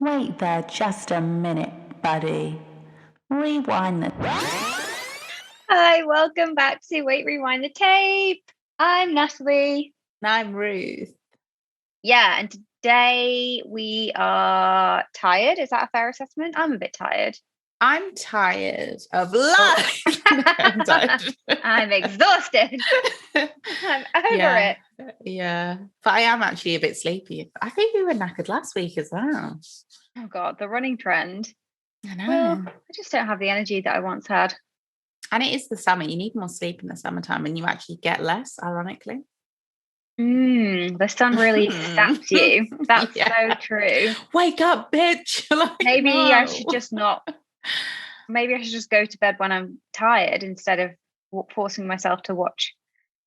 Wait there just a minute, buddy. Rewind the... Hi, welcome back to Wait, Rewind the Tape. I'm Natalie. And I'm Ruth. Yeah, and today we are tired. Is that a fair assessment? I'm a bit tired. I'm tired of life. I'm tired. I'm exhausted. I'm over it. Yeah, but I am actually a bit sleepy. I think we were knackered last week as well. Oh God, the running trend. I know. Well, I just don't have the energy that I once had. And it is the summer. You need more sleep in the summertime and you actually get less, ironically. The sun really saps you. That's so true. Wake up, bitch. Maybe I should just not. Maybe I should just go to bed when I'm tired instead of forcing myself to watch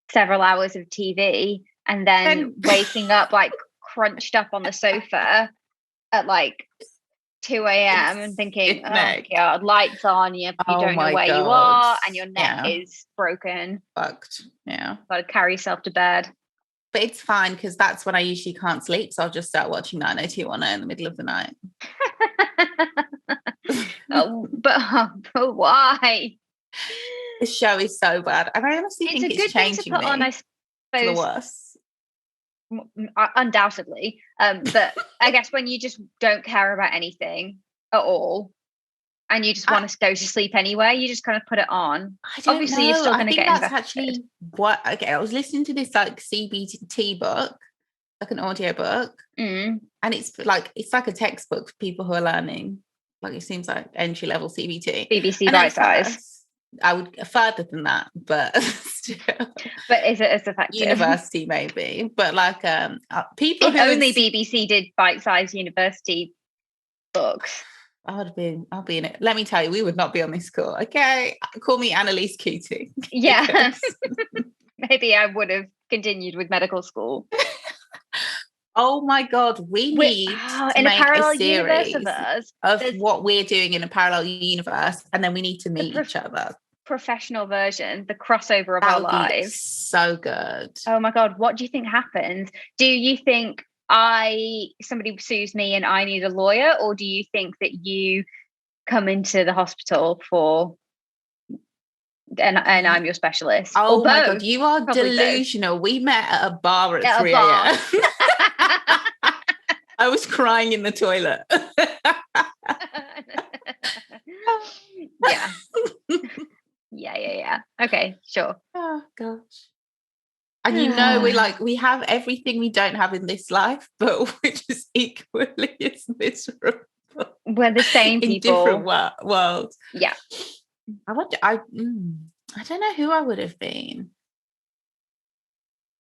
several hours of TV and then waking up like crunched up on the sofa at like 2 a.m. and thinking, oh God, lights on, you don't know where you are and your neck is broken. Fucked. Yeah. Got to carry yourself to bed. But it's fine because that's when I usually can't sleep. So I'll just start watching 90210 in the middle of the night. But why? The show is so bad. And I honestly think it's changing me on, I suppose, for the worse. Undoubtedly. But I guess when you just don't care about anything at all and you just want to go to sleep anyway, you just kind of put it on. Obviously, you're still going to get invested. That's actually what. Okay, I was listening to this like CBT book, like an audio book, and it's like a textbook for people who are learning. Like it seems like entry level CBT, BBC bite size. I would further than that, but still. But is it as effective? University maybe, but like people if who only BBC did bite-sized university books. I'll be in it. Let me tell you, we would not be on this call. Okay, call me Annalise Keating. Yeah, maybe I would have continued with medical school. Oh my God, we need to in make a parallel series universe of us, what we're doing in a parallel universe, and then we need to meet each other. Professional version, the crossover of our lives. So good. Oh my God, what do you think happens? Do you think somebody sues me and I need a lawyer, or do you think that you come into the hospital for and I'm your specialist? Oh my God, you are delusional. We met at a bar at 3 a.m. I was crying in the toilet. Yeah. Okay, sure. Oh gosh. And we have everything we don't have in this life, but we're just equally as miserable. We're the same people. In different worlds. Yeah. I don't know who I would have been.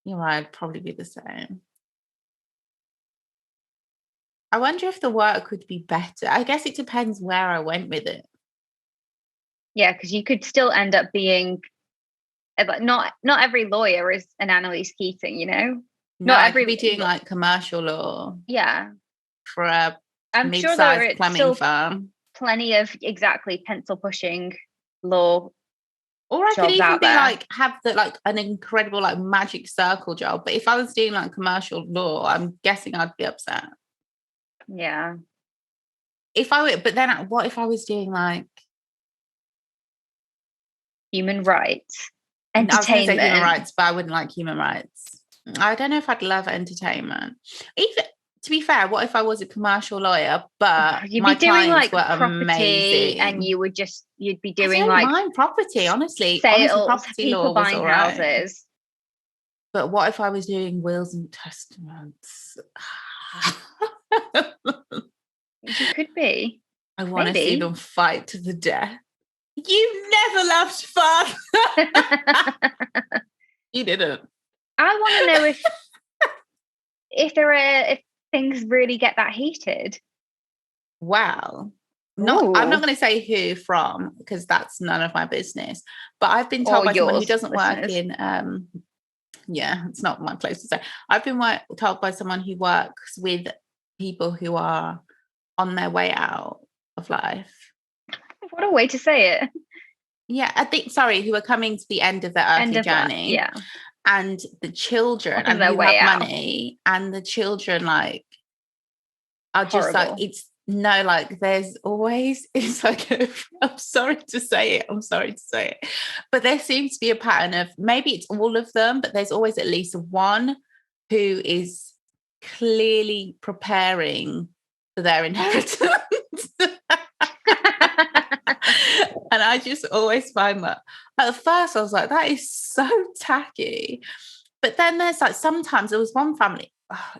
You're right, I'd probably be the same. I wonder if the work would be better. I guess it depends where I went with it. Yeah, because you could still end up being not every lawyer is an Annalise Keating, you know? Not every be doing like commercial law. Yeah. For a mid-sized plumbing firm. Plenty of pencil pushing law. Or I could even be have an incredible magic circle job. But if I was doing commercial law, I'm guessing I'd be upset. Yeah. But then what if I was doing human rights, entertainment? I was going to say human rights, but I wouldn't like human rights. I don't know if I'd love entertainment. Even to be fair, what if I was a commercial lawyer, but you'd my be doing clients were property amazing, and you'd be doing mind property, honestly. Sales, honestly, property people law buying houses. But what if I was doing wills and testaments? You could be. I want to see them fight to the death. You never loved father. You didn't. I want to know if things really get that heated. Well, I'm not going to say who from because that's none of my business. But I've been told by someone who doesn't work in. It's not my place to say. I've been told by someone who works with people who are on their way out of life. What a way to say it. Yeah, I think, who are coming to the end of their earthly journey. Yeah. And the children and who have money and the children are just horrible. No, like there's always, it's like, I'm sorry to say it, but there seems to be a pattern of, maybe it's all of them, but there's always at least one who is clearly preparing for their inheritance. And I just always find that, at first I was like, that is so tacky. But then there's like, sometimes there was one family,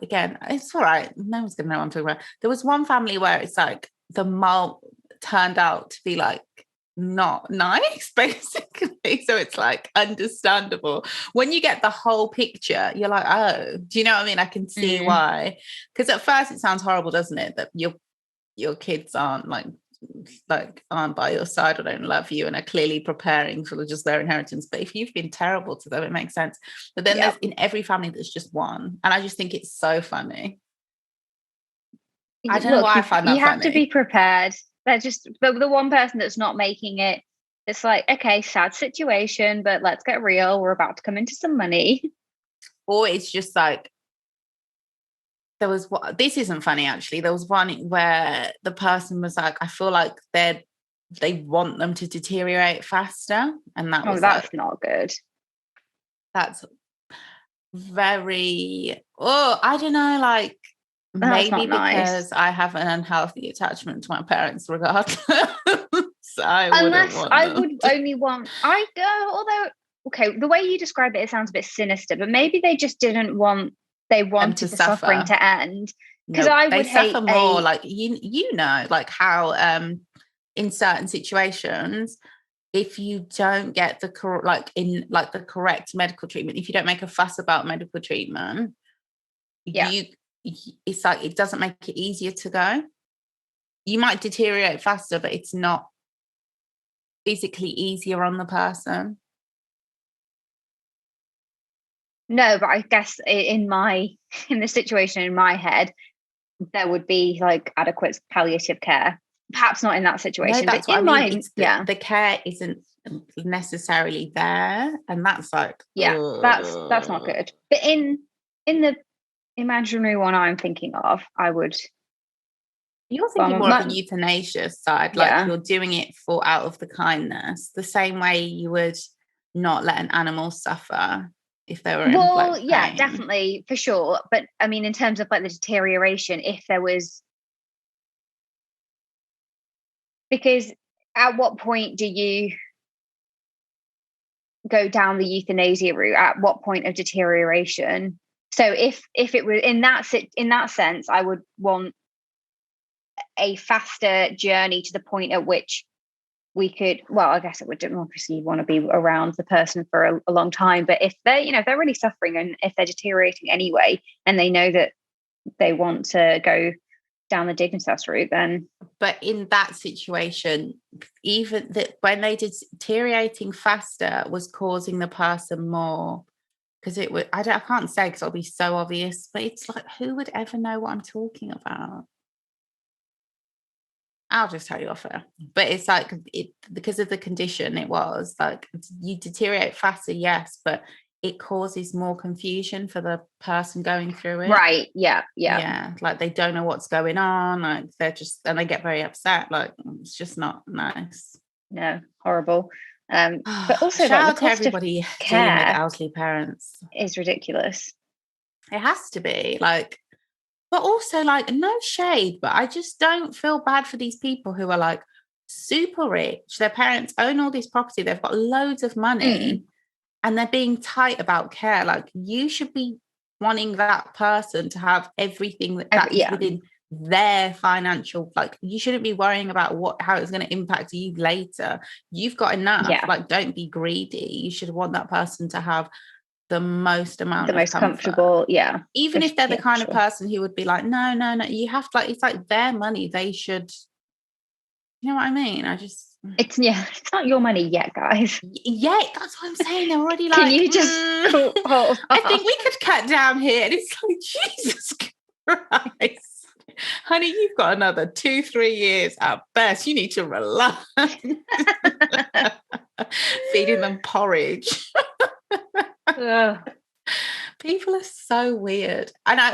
again, it's all right, no one's gonna know what I'm talking about. There was one family where it's like the mom turned out to be like not nice, basically. So it's like understandable. When you get the whole picture, you're like, oh, do you know what I mean? I can see why. Because at first it sounds horrible, doesn't it? That your kids aren't like aren't by your side or don't love you and are clearly preparing for just their inheritance. But if you've been terrible to them, it makes sense. But then there's in every family there's just one, and I just think it's so funny. I don't know why I find that you have to be prepared. They're just the one person that's not making it. It's like, okay, sad situation, but let's get real. We're about to come into some money. Or it's just like, this isn't funny actually. There was one where the person was like, I feel like they want them to deteriorate faster, and that's like, not good. That's very, I don't know, like maybe because I have an unhealthy attachment to my parents regardless. So I would only want, although, okay, the way you describe it sounds a bit sinister, but maybe they just didn't want, they wanted the suffering to end. Because I would hate suffer more, like, you know, like how in certain situations, if you don't get the correct medical treatment, if you don't make a fuss about medical treatment, it's like it doesn't make it easier to go. You might deteriorate faster, but it's not physically easier on the person. No, but I guess in the situation in my head, there would be like adequate palliative care. Perhaps not in that situation. No, that's what I mean. The care isn't necessarily there, and that's like, that's not good. But in the imaginary one I'm thinking of, I would. You're thinking more of the euthanasia side, like you're doing it for out of the kindness, the same way you would not let an animal suffer if they were in pain. Definitely, for sure. But I mean, in terms of like the deterioration, if there was, because at what point do you go down the euthanasia route? At what point of deterioration? So if it was in that sense, I would want a faster journey to the point at which we could, I guess it would democracy want to be around the person for a long time. But if they're, if they're really suffering and if they're deteriorating anyway, and they know that they want to go down the Dignitas route, then. But in that situation, even that when they deteriorating faster was causing the person more, because it would, I can't say because it'll be so obvious, but it's like, who would ever know what I'm talking about? I'll just tell you off air. But it's like, because of the condition, it was like you deteriorate faster, yes, but it causes more confusion for the person going through it. Right. Yeah. Like they don't know what's going on. Like and they get very upset. Like it's just not nice. No, horrible. But also, shout out to everybody dealing with elderly parents. Is ridiculous. It has to be like. But also, like, no shade, but I just don't feel bad for these people who are like super rich. Their parents own all this property. They've got loads of money and they're being tight about care. Like, you should be wanting that person to have everything that's within their financial, like, you shouldn't be worrying about how it's going to impact you later. You've got enough. Like, don't be greedy. You should want that person to have the most amount of comfort. Comfortable, even if they're the kind of person who would be like, no, you have to, like, it's like their money, they should, you know what I mean? It's not your money yet, guys. That's what I'm saying. They're already like, can you just I think we could cut down here. And it's like, Jesus Christ, honey, you've got another 2-3 years at best. You need to relax. Feeding them porridge. People are so weird. And I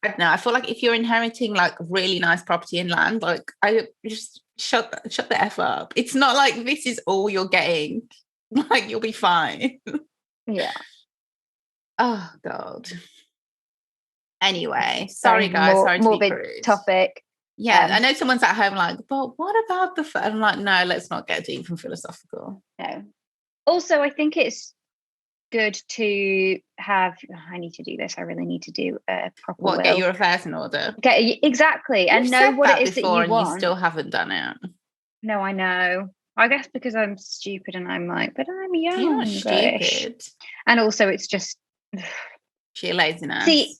I don't know. I feel like if you're inheriting like really nice property and land, like I just shut the F up. It's not like this is all you're getting. Like you'll be fine. Yeah. Oh God. Anyway, sorry guys. Sorry to be crude. Topic. Yeah, I know someone's at home like, but what about the? I'm like, no, let's not get deep and philosophical. No. Also, I think it's good to have. I need to do this. I really need to do a proper. What? Get your affairs in order. Exactly, You've and know what it is that you and want. You still haven't done it. No, I know. I guess because I'm stupid and I'm like, but I'm young. You're not stupid. And also, it's just sheer laziness. See,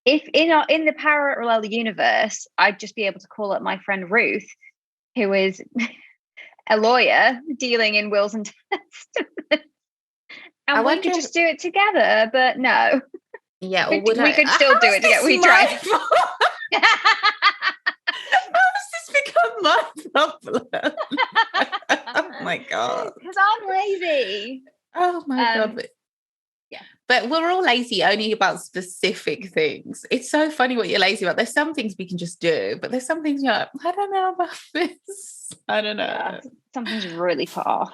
if in the parallel universe, I'd just be able to call up my friend Ruth, who is a lawyer dealing in wills and testaments, and we could just do it together. But no, yeah, or we could still do it together. We tried. How has this become my problem? Oh my God! Because I'm lazy. Oh my God! But we're all lazy only about specific things. It's so funny what you're lazy about. There's some things we can just do, but there's some things you're like, I don't know about this. I don't know. Yeah, something's really put off.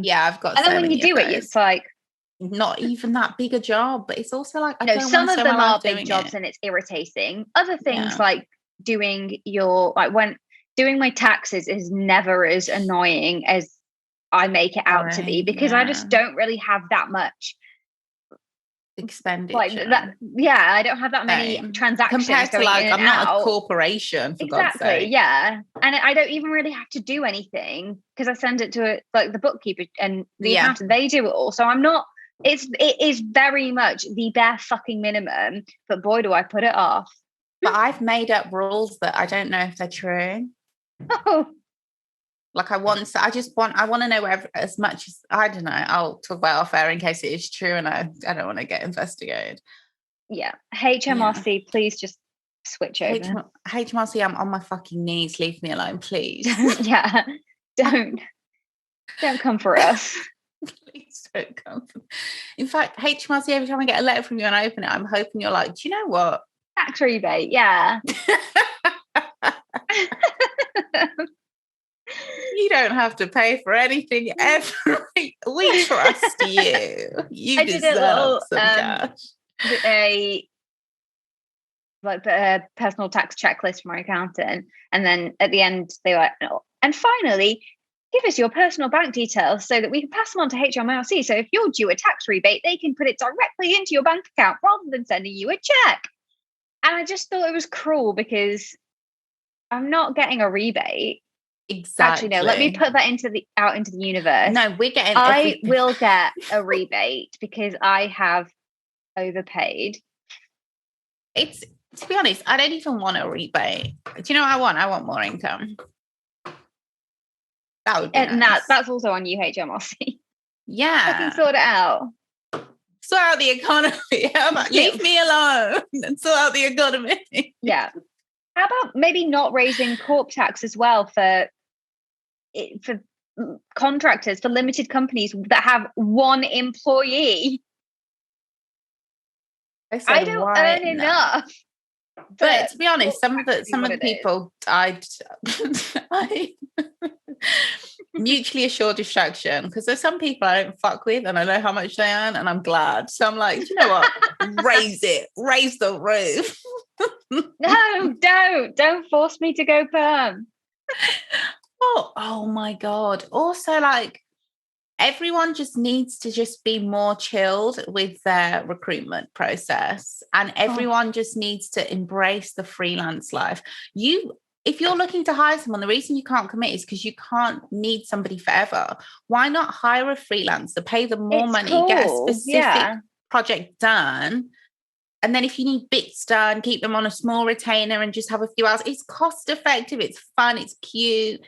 Yeah, I've got. And then when you do it, it's like not even that big a job, but it's also like some of them are big jobs and it's irritating. Other things like doing doing my taxes is never as annoying as I make it out to be, because I just don't really have that much expenditure like that. Yeah, I don't have that many transactions compared to like I'm not a corporation, for God's sake. Yeah, and I don't even really have to do anything because I send it to like the bookkeeper and the accountant. They do it all, so I'm not. It is very much the bare fucking minimum, but boy do I put it off. But I've made up rules that I don't know if they're true. Oh. Like I want to know as much as, I don't know, I'll talk about off air in case it is true and I don't want to get investigated. Yeah. HMRC, please just switch over. HMRC, I'm on my fucking knees. Leave me alone, please. Yeah. Don't come for us. Please don't come for me. In fact, HMRC, every time I get a letter from you and I open it, I'm hoping you're like, do you know what? Tax rebate, yeah. You don't have to pay for anything ever. We trust you. You deserve some cash. A personal tax checklist for my accountant, and then at the end they were like, no. And finally, give us your personal bank details so that we can pass them on to HMRC. So if you're due a tax rebate, they can put it directly into your bank account rather than sending you a check. And I just thought it was cruel because I'm not getting a rebate. Exactly. Actually, no, let me put that out into the universe. No, we're getting I will get a rebate because I have overpaid. It's, to be honest, I don't even want a rebate. Do you know what I want? I want more income. That would be nice. That's also on you, HMRC. Yeah. Fucking sort it out. Sort out the economy. Leave me alone and sort out the economy. Yeah. How about maybe not raising corp tax as well for contractors, for limited companies that have one employee? I don't earn enough. But to be honest, some of the people I mutually assured distraction, because there's some people I don't fuck with and I know how much they earn and I'm glad. So I'm like, you know what? Raise the roof. No, don't force me to go perm. Oh my God. Also, like, everyone just needs to just be more chilled with their recruitment process, and everyone just needs to embrace the freelance life. If you're looking to hire someone, the reason you can't commit is because you can't need somebody forever. Why not hire a freelancer, pay them more money, get a specific project done, and then if you need bits done, keep them on a small retainer and just have a few hours. It's cost effective, it's fun, it's cute.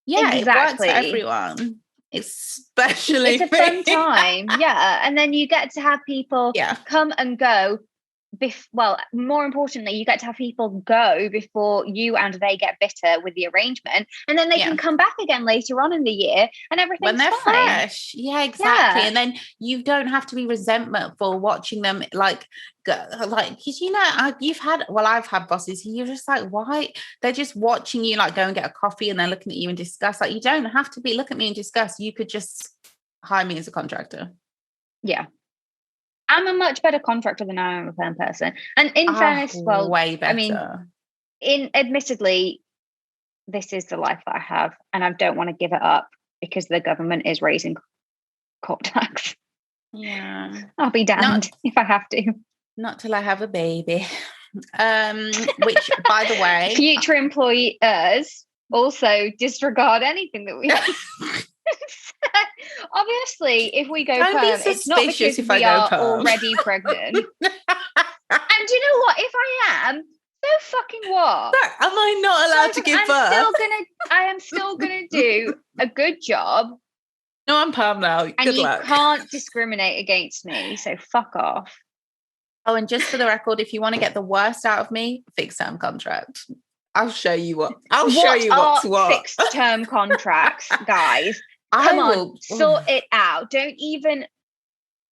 Yeah, exactly. It works for everyone. Especially it's a fun time. Yeah. And then you get to have people come and go well, more importantly, you get to have people go before you and they get bitter with the arrangement, and then they can come back again later on in the year and everything's when they're fine. Fresh. Yeah, exactly. And then you don't have to be resentful watching them like because I've had bosses who you're just like, why? They're just watching you like go and get a coffee and they're looking at you and discuss. Like, you don't have to look at me and discuss. You could just hire me as a contractor. Yeah. I'm a much better contractor than I am a perm person. And in fairness, well, way better. I mean, admittedly, this is the life that I have, and I don't want to give it up because the government is raising corp tax. Yeah. I'll be damned if I have to. Not till I have a baby. Which, by the way, future employers also disregard anything that we obviously, if we go perm, it's not because we are already pregnant. And do you know what? If I am, so fucking what? Am I not allowed to give birth? I am still gonna do a good job. No, I'm perm now. And you can't discriminate against me, so fuck off. Oh, and just for the record, if you want to get the worst out of me, fixed term contract. I'll show you what. What's what. Fixed term contracts, guys. Come on, sort it out.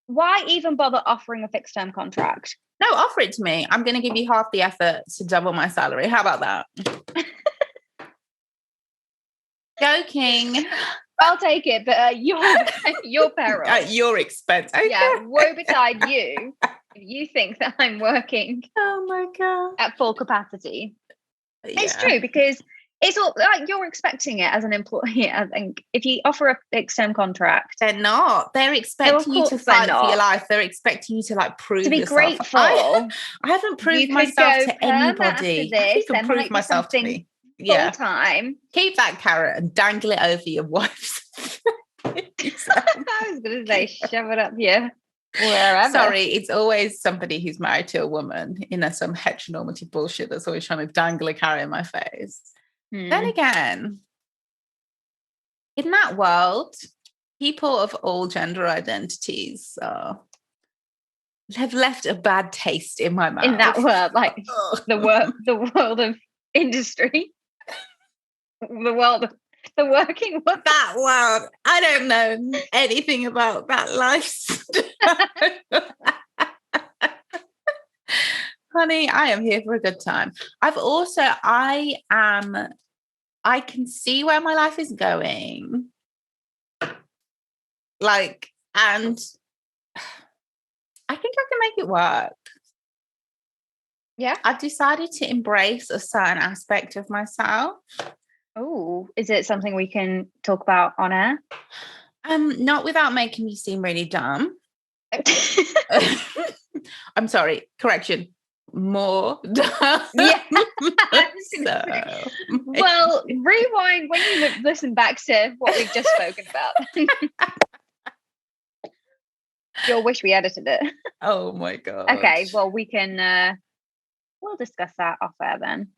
Why even bother offering a fixed term contract? No, offer it to me. I'm going to give you half the effort to double my salary. How about that? Joking. I'll take it, but your peril. At your expense. Okay. Yeah, woe betide you if you think that I'm working my God. At full capacity. Yeah. It's true, because it's all like you're expecting it as an employee. I think if you offer a fixed term contract, they're not. They're expecting you to fight for your life. They're expecting you to like prove to be yourself. Grateful. I haven't proved myself to anybody. I haven't even proved myself to me. Full time. Keep that carrot and dangle it over your wife's. I was going to say, shove it up here. Wherever. Sorry, it's always somebody who's married to a woman in some heteronormative bullshit that's always trying to dangle a carrot in my face. Then again, in that world, people of all gender identities have left a bad taste in my mouth. In that world, like the world of industry, the working world. That world. I don't know anything about that lifestyle. Honey, I am here for a good time. I can see where my life is going. Like, and I think I can make it work. Yeah. I've decided to embrace a certain aspect of myself. Oh, is it something we can talk about on air? Not without making me seem really dumb. I'm sorry, correction. More dumb. Yeah. So. Well, rewind when you listen back to what we've just spoken about. You'll wish we edited it. Oh my God. Okay, well, we can we'll discuss that off air then.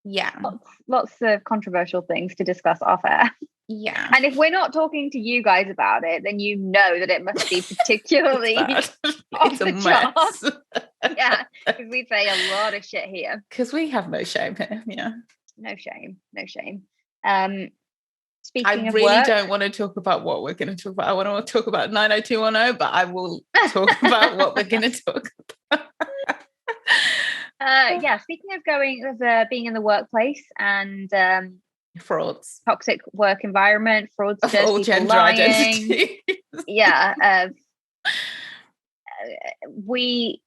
Yeah. Lots of controversial things to discuss off air. Yeah. And if we're not talking to you guys about it, then you know that it must be particularly off the charts. Yeah, because we say a lot of shit here. Because we have no shame here. Yeah. No shame. Speaking I of really don't want to talk about what we're going to talk about. I want to talk about 90210, but I will talk about what we're going to talk about. Speaking of being in the workplace and frauds, toxic work environment, fraudsters, all gender identities. Yeah, we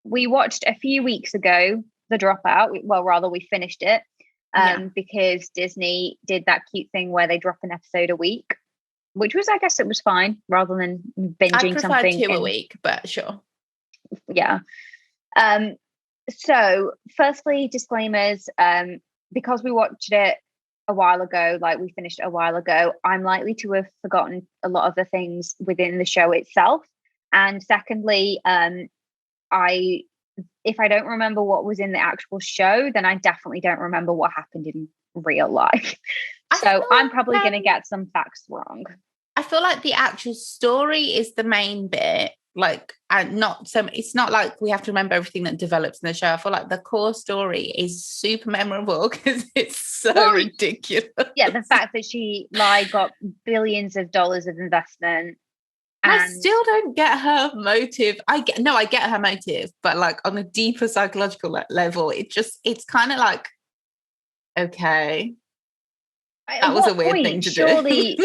watched a few weeks ago The Dropout. We finished it because Disney did that cute thing where they drop an episode a week, which was, I guess, it was fine rather than binging something. 2 a week, but sure. Yeah. So firstly, disclaimers, because we watched it a while ago, like we finished a while ago, I'm likely to have forgotten a lot of the things within the show itself. And secondly, if I don't remember what was in the actual show, then I definitely don't remember what happened in real life. So I'm probably going to get some facts wrong. I feel like the actual story is the main bit. like, and not so it's not like we have to remember everything that develops in the show. I feel like the core story is super memorable because it's so ridiculous. Yeah, the fact that she got billions of dollars of investment. I still don't get her motive. I get her motive, but like on a deeper psychological level, it's kind of like, okay, that was a weird thing to do.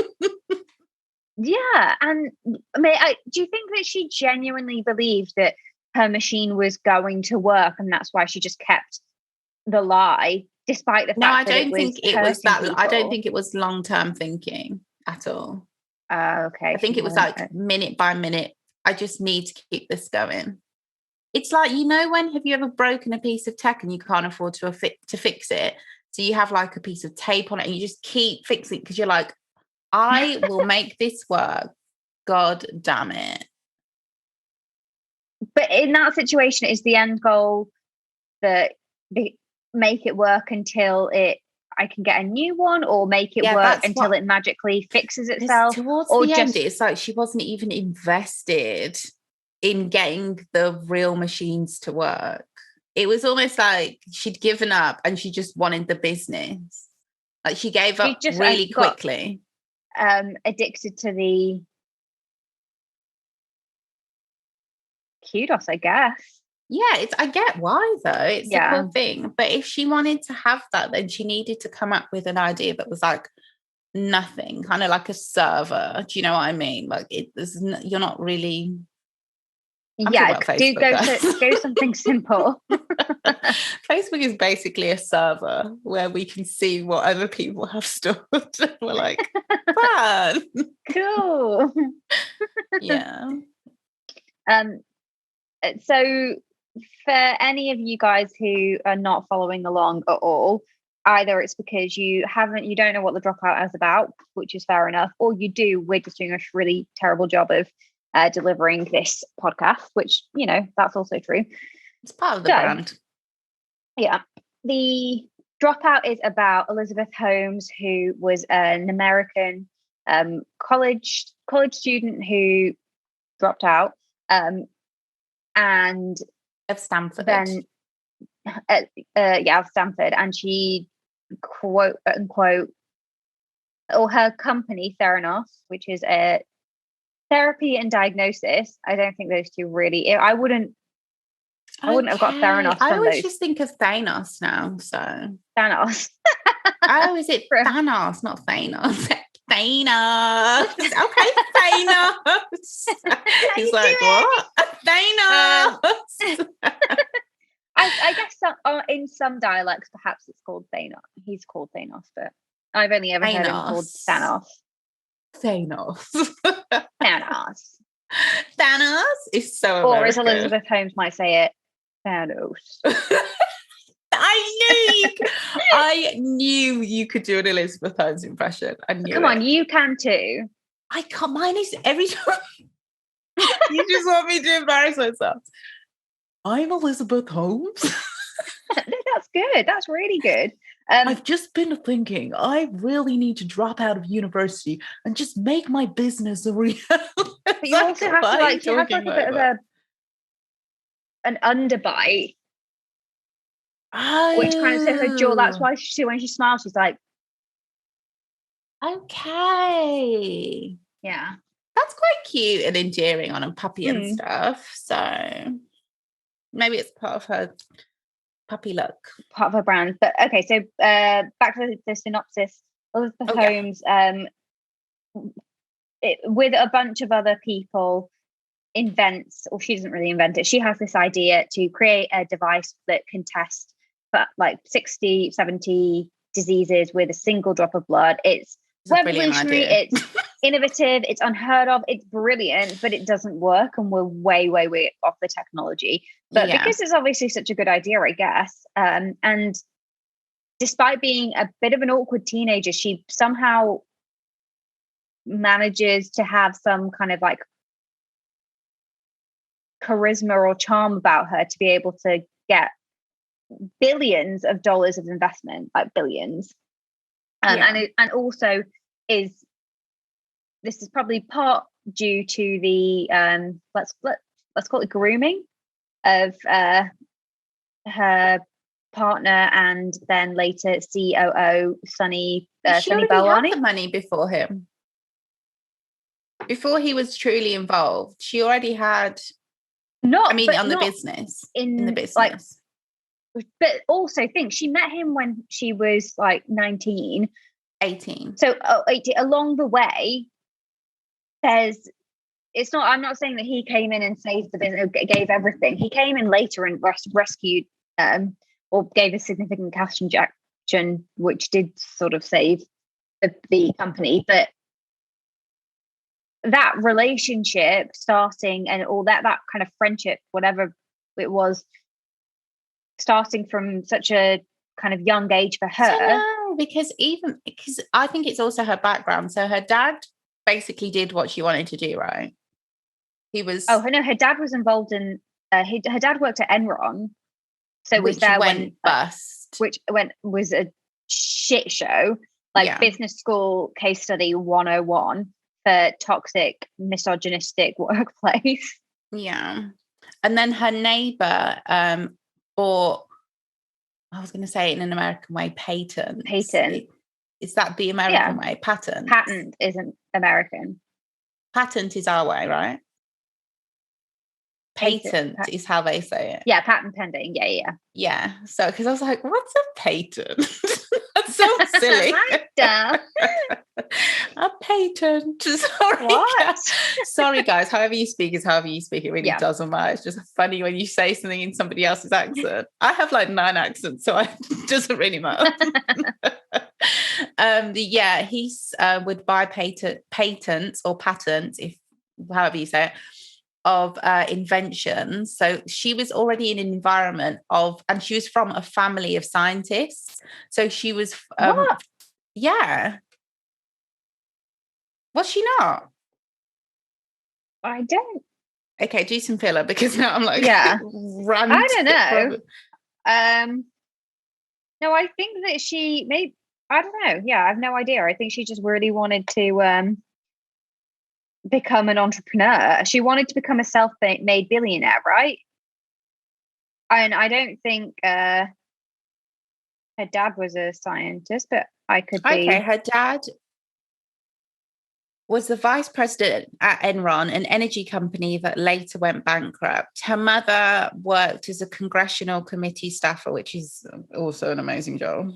Yeah, and I mean, do you think that she genuinely believed that her machine was going to work, and that's why she just kept the lie, despite the fact that it was people? I don't think it was long-term thinking at all. Okay. I think it was like minute by minute. I just need to keep this going. It's like, have you ever broken a piece of tech and you can't afford to fix it? So you have like a piece of tape on it and you just keep fixing it because you're like, I will make this work. God damn it. But in that situation, is the end goal that make it work until I can get a new one, or make it work until it magically fixes itself? Towards the end, it's like she wasn't even invested in getting the real machines to work. It was almost like she'd given up and she just wanted the business. Like she gave up really quickly. Addicted to the kudos, I guess. Yeah, I get why though. It's a cool thing. But if she wanted to have that, then she needed to come up with an idea that was like nothing, kind of like a server. Do you know what I mean? Like you're not really. Go something simple. Facebook is basically a server where we can see what other people have stored. We're like, fun, cool. Yeah. So for any of you guys who are not following along at all, either it's because you don't know what the Dropout is about, which is fair enough, or you do. We're just doing a really terrible job of delivering this podcast, which, that's also true. It's part of the brand. Yeah. The Dropout is about Elizabeth Holmes, who was an American college student who dropped out. And of Stanford. Then, of Stanford, and she quote unquote, or her company Theranos, which is a therapy and diagnosis. I don't think those two really. I wouldn't have got Theranos. I always just think of Thanos now. So Thanos. Oh, is it Thanos, not Thanos? Thanos. Okay, Thanos. He's like, what? Thanos. I guess in some dialects, perhaps it's called Thanos. He's called Thanos, but I've only ever heard him called Thanos. Thanos. Thanos is so American. Or as Elizabeth Holmes might say it, Thanos. I knew you could do an Elizabeth Holmes impression. I knew. Come on, you can too. I can't. Mine is every time. You just want me to embarrass myself. I'm Elizabeth Holmes. That's good. That's really good. I've just been thinking, I really need to drop out of university and just make my business a reality. But you also have to you have a bit of an underbite. Oh. Which kind of says her jaw. That's why when she smiles, she's like, okay. Yeah. That's quite cute and endearing on a puppy and stuff. So maybe it's part of her puppy look. Part of her brand. But okay, so back to the synopsis. Elizabeth Holmes, with a bunch of other people, invents, or she doesn't really invent it. She has this idea to create a device that can test for like 60, 70 diseases with a single drop of blood. It's revolutionary, it's innovative, it's unheard of, it's brilliant, but it doesn't work, and we're way, way, way off the technology. But because it's obviously such a good idea, I guess, and despite being a bit of an awkward teenager, she somehow manages to have some kind of like charisma or charm about her to be able to get billions of dollars of investment, like billions. And also this is probably part due to the let's call it grooming of her partner and then later COO Sunny Balwani. Had the money before him. Before he was truly involved, she already had. In the business. Like, but also think she met him when she was like 19, 18. So 18, along the way, I'm not saying that he came in and saved the business, gave everything. He came in later and rescued or gave a significant cash injection, which did sort of save the company. But that relationship starting and all that kind of friendship, whatever it was, starting from such a kind of young age for her. No, because I think it's also her background. So her dad basically did what she wanted to do, right? He was. Oh no, her dad was involved in. Her dad worked at Enron, so was there when bust, which was a shit show, like business school case study 101 for toxic, misogynistic workplace. Yeah, and then her neighbor bought. I was going to say it in an American way, patent. Is that the American way? Patent. Patent isn't American. Patent is our way, right? Patent is how they say it. Yeah, patent pending. Yeah. So, because I was like, what's a patent? That's so silly. A patent. Sorry. What? Sorry, guys. However you speak is however you speak. It really doesn't matter. It's just funny when you say something in somebody else's accent. I have like 9 accents, so it doesn't really matter. He would buy patents or patents, if however you say it, of inventions. So she was already in an environment and she was from a family of scientists. So she was was she not? I don't. Okay, do some filler, because now I'm like I don't know. No, I think that she maybe, I don't know. Yeah, I have no idea. I think she just really wanted to become an entrepreneur. She wanted to become a self-made billionaire, right? And I don't think her dad was a scientist, but I could be. Okay, her dad was the vice president at Enron, an energy company that later went bankrupt. Her mother worked as a congressional committee staffer, which is also an amazing job.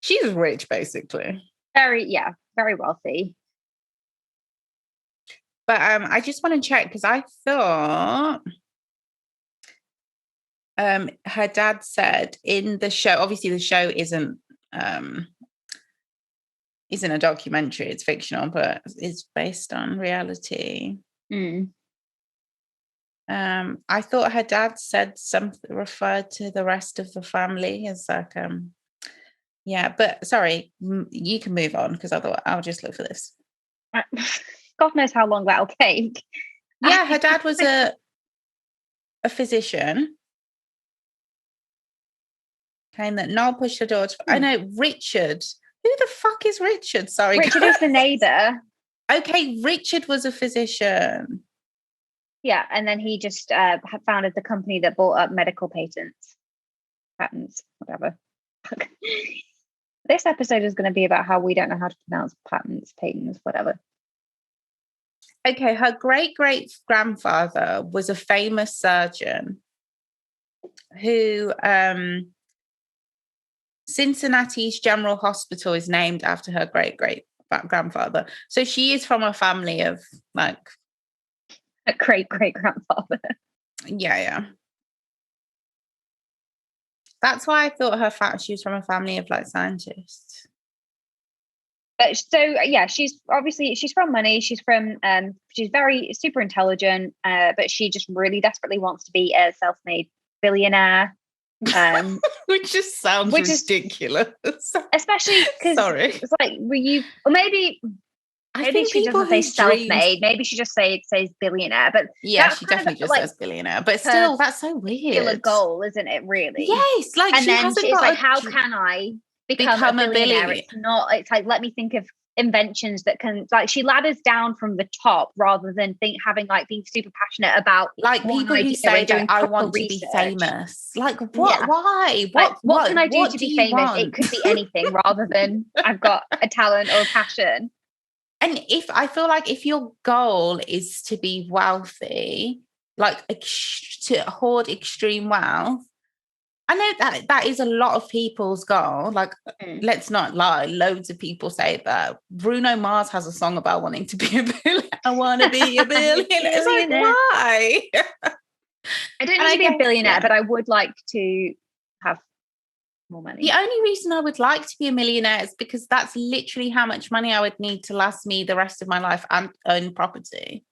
She's rich, basically. Very wealthy. But I just want to check, because I thought her dad said in the show, obviously the show isn't a documentary, it's fictional, but it's based on reality. I thought her dad said something, referred to the rest of the family as like but sorry, you can move on, because otherwise I'll just look for this. God knows how long that'll take. Yeah, her dad was a physician. Saying that Noel pushed her daughter. I know, Richard. Who the fuck is Richard? Sorry, Richard is the neighbor. Okay, Richard was a physician. Yeah, and then he just founded the company that bought up medical patents, whatever. This episode is going to be about how we don't know how to pronounce patents, whatever. Okay, her great-great-grandfather was a famous surgeon who Cincinnati's General Hospital is named after her great-great-grandfather. So she is from a family of like a great-great-grandfather. Yeah. That's why I thought she was from a family of like scientists. So she's from money. She's very super intelligent, but she just really desperately wants to be a self-made billionaire. Which just sounds ridiculous. Especially because it's like, maybe she doesn't say self-made. Maybe she just says billionaire. But yeah, she definitely just says billionaire. But still, that's so weird. Still a goal, isn't it? Really? Yes. Like, and then it's like, how can I become a billionaire. It's not, it's like, let me think of inventions that can, like, she ladders down from the top rather than having like being super passionate about like people who say that I want to be famous. Like what? Why? What can I do to be famous? It could be anything rather than I've got a talent or a passion. And I feel like if your goal is to be wealthy, like to hoard extreme wealth, I know that is a lot of people's goal. Like, let's not lie. Loads of people say that. Bruno Mars has a song about wanting to be a billionaire. I want to be a billionaire. It's like, why? I don't need to be a billionaire, but I would like to have more money. The only reason I would like to be a millionaire is because that's literally how much money I would need to last me the rest of my life and own property.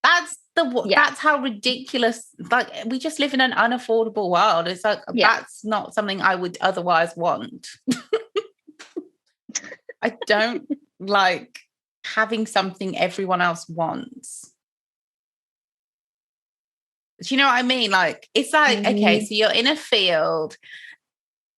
That's how ridiculous, like, we just live in an unaffordable world. It's like, that's not something I would otherwise want. I don't like having something everyone else wants. Do you know what I mean? Like, it's like, okay, so you're in a field,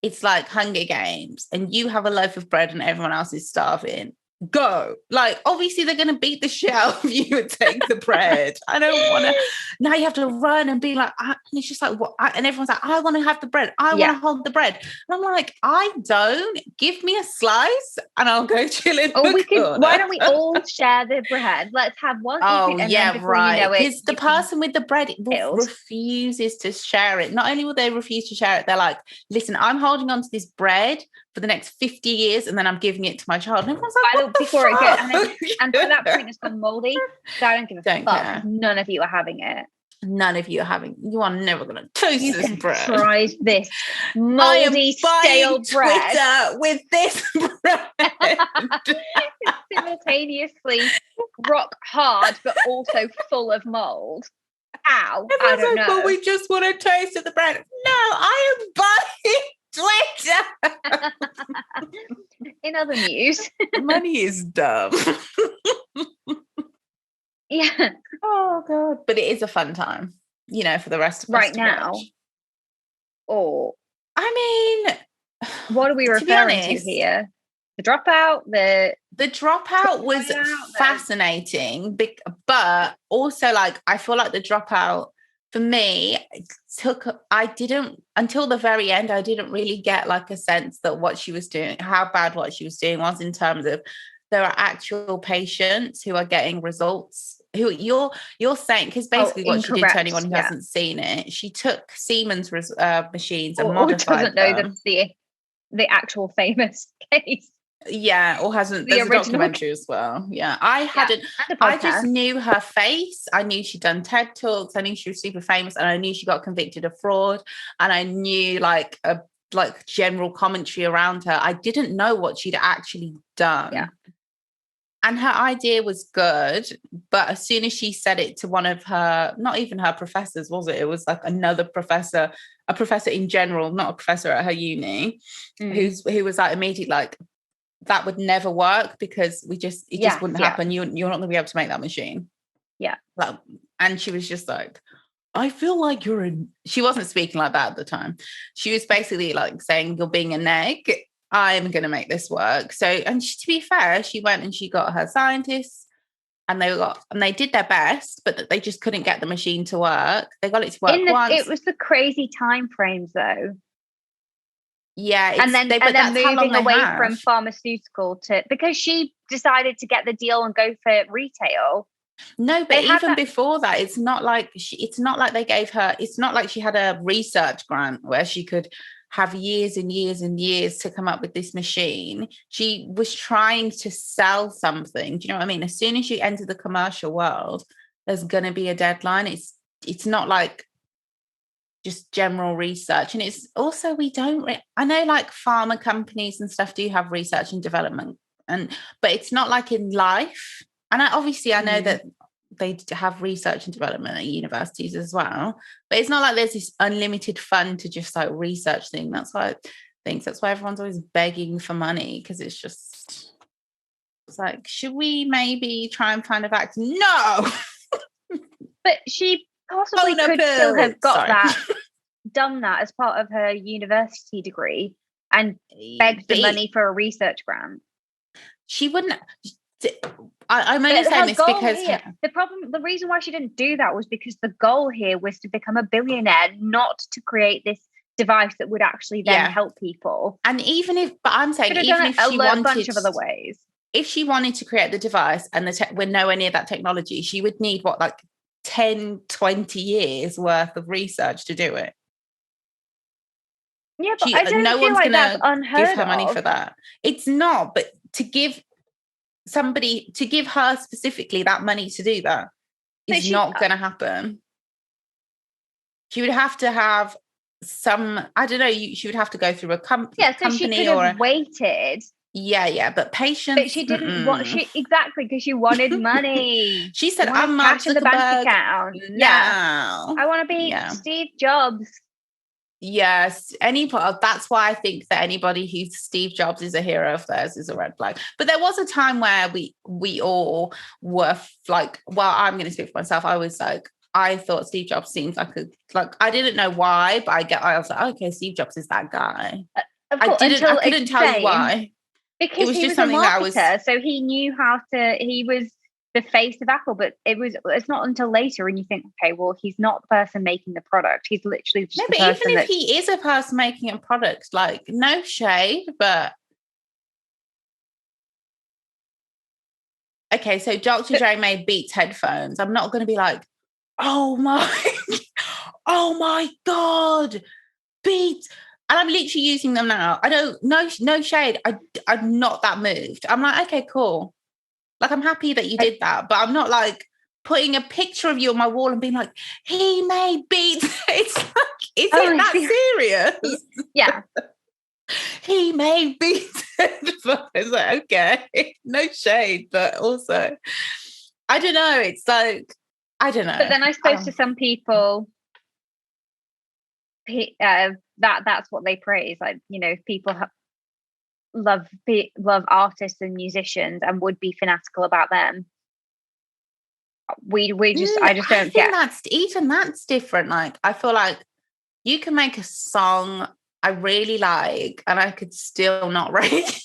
it's like Hunger Games, and you have a loaf of bread and everyone else is starving. Go. Like, obviously they're going to beat the shit out of you and take the bread. I don't want to. Now you have to run and be like, and it's just like, what? And everyone's like, I want to have the bread. I want to hold the bread. And I'm like, I don't. Give me a slice and I'll go chill in the corner. Why don't we all share the bread? Let's have one. Oh, yeah, right. Because the person with the bread refuses to share it. Not only will they refuse to share it, they're like, listen, I'm holding on to this bread for the next 50 years and then I'm giving it to my child. And everyone's like, before it gets, and by that point it's gone moldy. So I don't give a fuck. Care. None of you are having it. None of you are having. You are never going to toast this bread. Try this moldy, stale bread Twitter with this bread. It's simultaneously rock hard, but also full of mold. Ow! I don't know. But we just want to taste of the bread. No, I am buying Twitter. In other news, money is dumb. Yeah. Oh god! But it is a fun time, you know, for the rest of us right now. Watch. Or, I mean, what are we referring to here? The Dropout. The Dropout was fascinating, but also, like, I feel like the Dropout for me until the very end, I didn't really get like a sense that what she was doing, how bad what she was doing was, in terms of there are actual patients who are getting results who you're saying, because basically what she did to anyone who hasn't seen it, she took Siemens machines and modified them. Doesn't know the actual famous case. Yeah, or hasn't. There's a documentary as well. Yeah, I just knew her face. I knew she'd done TED Talks. I knew she was super famous, and I knew she got convicted of fraud. And I knew like general commentary around her. I didn't know what she'd actually done. Yeah. And her idea was good, but as soon as she said it to one of her, not even her professors, was it? It was like another professor, a professor in general, not a professor at her uni, who was like immediately like, that would never work because it just wouldn't happen. You're not going to be able to make that machine. Yeah. Like, and she was just like, I feel like she wasn't speaking like that at the time. She was basically like saying, you're being a neg. I'm going to make this work. So, and to be fair, she went and she got her scientists and they did their best, but they just couldn't get the machine to work. They got it to work once. It was the crazy time frames though. Yeah. And then moving away from pharmaceutical because she decided to get the deal and go for retail. No, but even before that, it's not like they gave her, it's not like she had a research grant where she could have years and years and years to come up with this machine. She was trying to sell something. Do you know what I mean? As soon as you enter the commercial world, there's going to be a deadline. It's not like just general research. And it's also, I know like pharma companies and stuff do have research and development, but it's not like in life. And I know that they have research and development at universities as well, but it's not like there's this unlimited fund to just like research thing. That's why everyone's always begging for money, because it's like, should we maybe try and find a vaccine? No. But she possibly could still have got done that as part of her university degree and begged for money for a research grant. She wouldn't. I'm only saying this because the reason why she didn't do that was because the goal here was to become a billionaire, not to create this device that would actually then help people. And even if she wanted, bunch of other ways. If she wanted to create the device and we're nowhere near that technology, she would need 10, 20 years worth of research to do it. Yeah, but I don't no feel one's like that's unheard give her money for that. It's not, but to give her specifically that money to do that is not going to happen. She would have to have some, I don't know, she would have to go through a company. Yeah, so she could have waited. Yeah, but patience. But she didn't want, exactly, because she wanted money. She said, I'm cash in the bank account. No. I want to be Steve Jobs. Yes, that's why I think that anybody who's Steve Jobs is a hero of theirs is a red flag. But there was a time where we all were like, well, I'm going to speak for myself. I was like, I thought Steve Jobs seemed like I didn't know why, but I was like, okay, Steve Jobs is that guy. I couldn't tell you why. Because it was just something that I was, so he knew he was the face of Apple, but it's not until later and you think, okay, well, he's not the person making the product. He's literally just the person. Even if he is a person making a product, like, no shade, but okay, so Dr. Dre made Beats headphones. I'm not going to be like, oh my God, Beats. And I'm literally using them now. I don't, no shade. I'm not that moved. I'm like, okay, cool. Like, I'm happy that you did that, but I'm not like putting a picture of you on my wall and being like, he made Beats. It's like, is it that serious? Yeah. He made Beats. It's like, okay, no shade, but also, I don't know. It's like, I don't know. But then I suppose to some people, that's what they praise. Like, you know, people love artists and musicians and would be fanatical about them. I just don't get. That's different. Like, I feel like you can make a song I really like and I could still not rate it.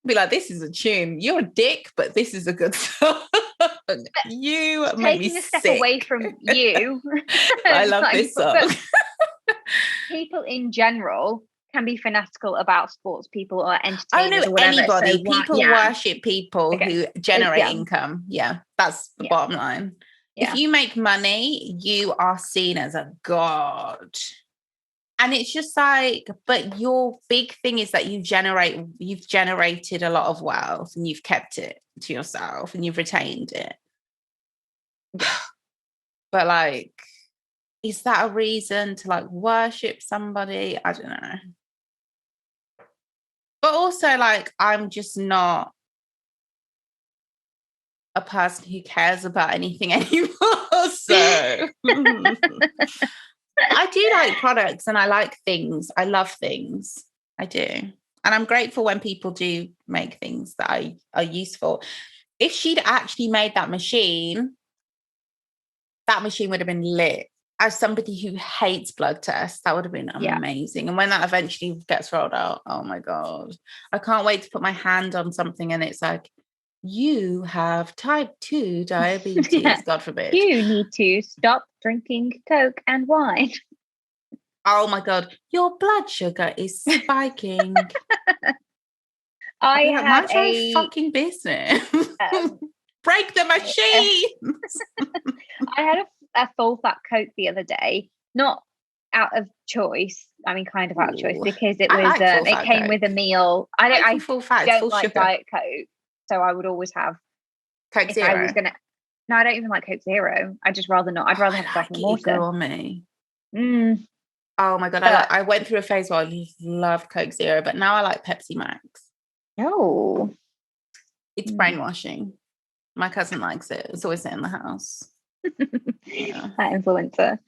Be like, this is a tune. You're a dick, but this is a good song. You make me taking a step sick. away from you. I love this song. People in general can be fanatical about sports people or entertainers or whatever. Anybody. So people worship people who generate income. Yeah, that's the bottom line. Yeah. If you make money, you are seen as a god. And it's just like, but your big thing is that you've generated a lot of wealth and you've kept it to yourself and you've retained it. But like, is that a reason to like worship somebody? I don't know. But also, like, I'm just not a person who cares about anything anymore. So I do like products and I like things. I love things. I do. And I'm grateful when people do make things that are useful. If she'd actually made that machine would have been lit. As somebody who hates blood tests, that would have been amazing. And when that eventually gets rolled out, oh my God, I can't wait to put my hand on something and it's like, you have type 2 diabetes, God forbid. You need to stop drinking Coke and wine. Oh my God, your blood sugar is spiking. Mind your fucking business. Break the machine. I had a full fat Coke the other day, not out of choice. I mean, kind of out of choice because it was it came with a meal. I don't like sugar. Diet Coke, so I would always have Coke Zero. No, I don't even like Coke Zero. I'd just rather not. I'd rather have fucking water. On me. Oh my God, I went through a phase where I loved Coke Zero, but now I like Pepsi Max. Oh, it's brainwashing. My cousin likes it. It's always in the house. Yeah. That influencer.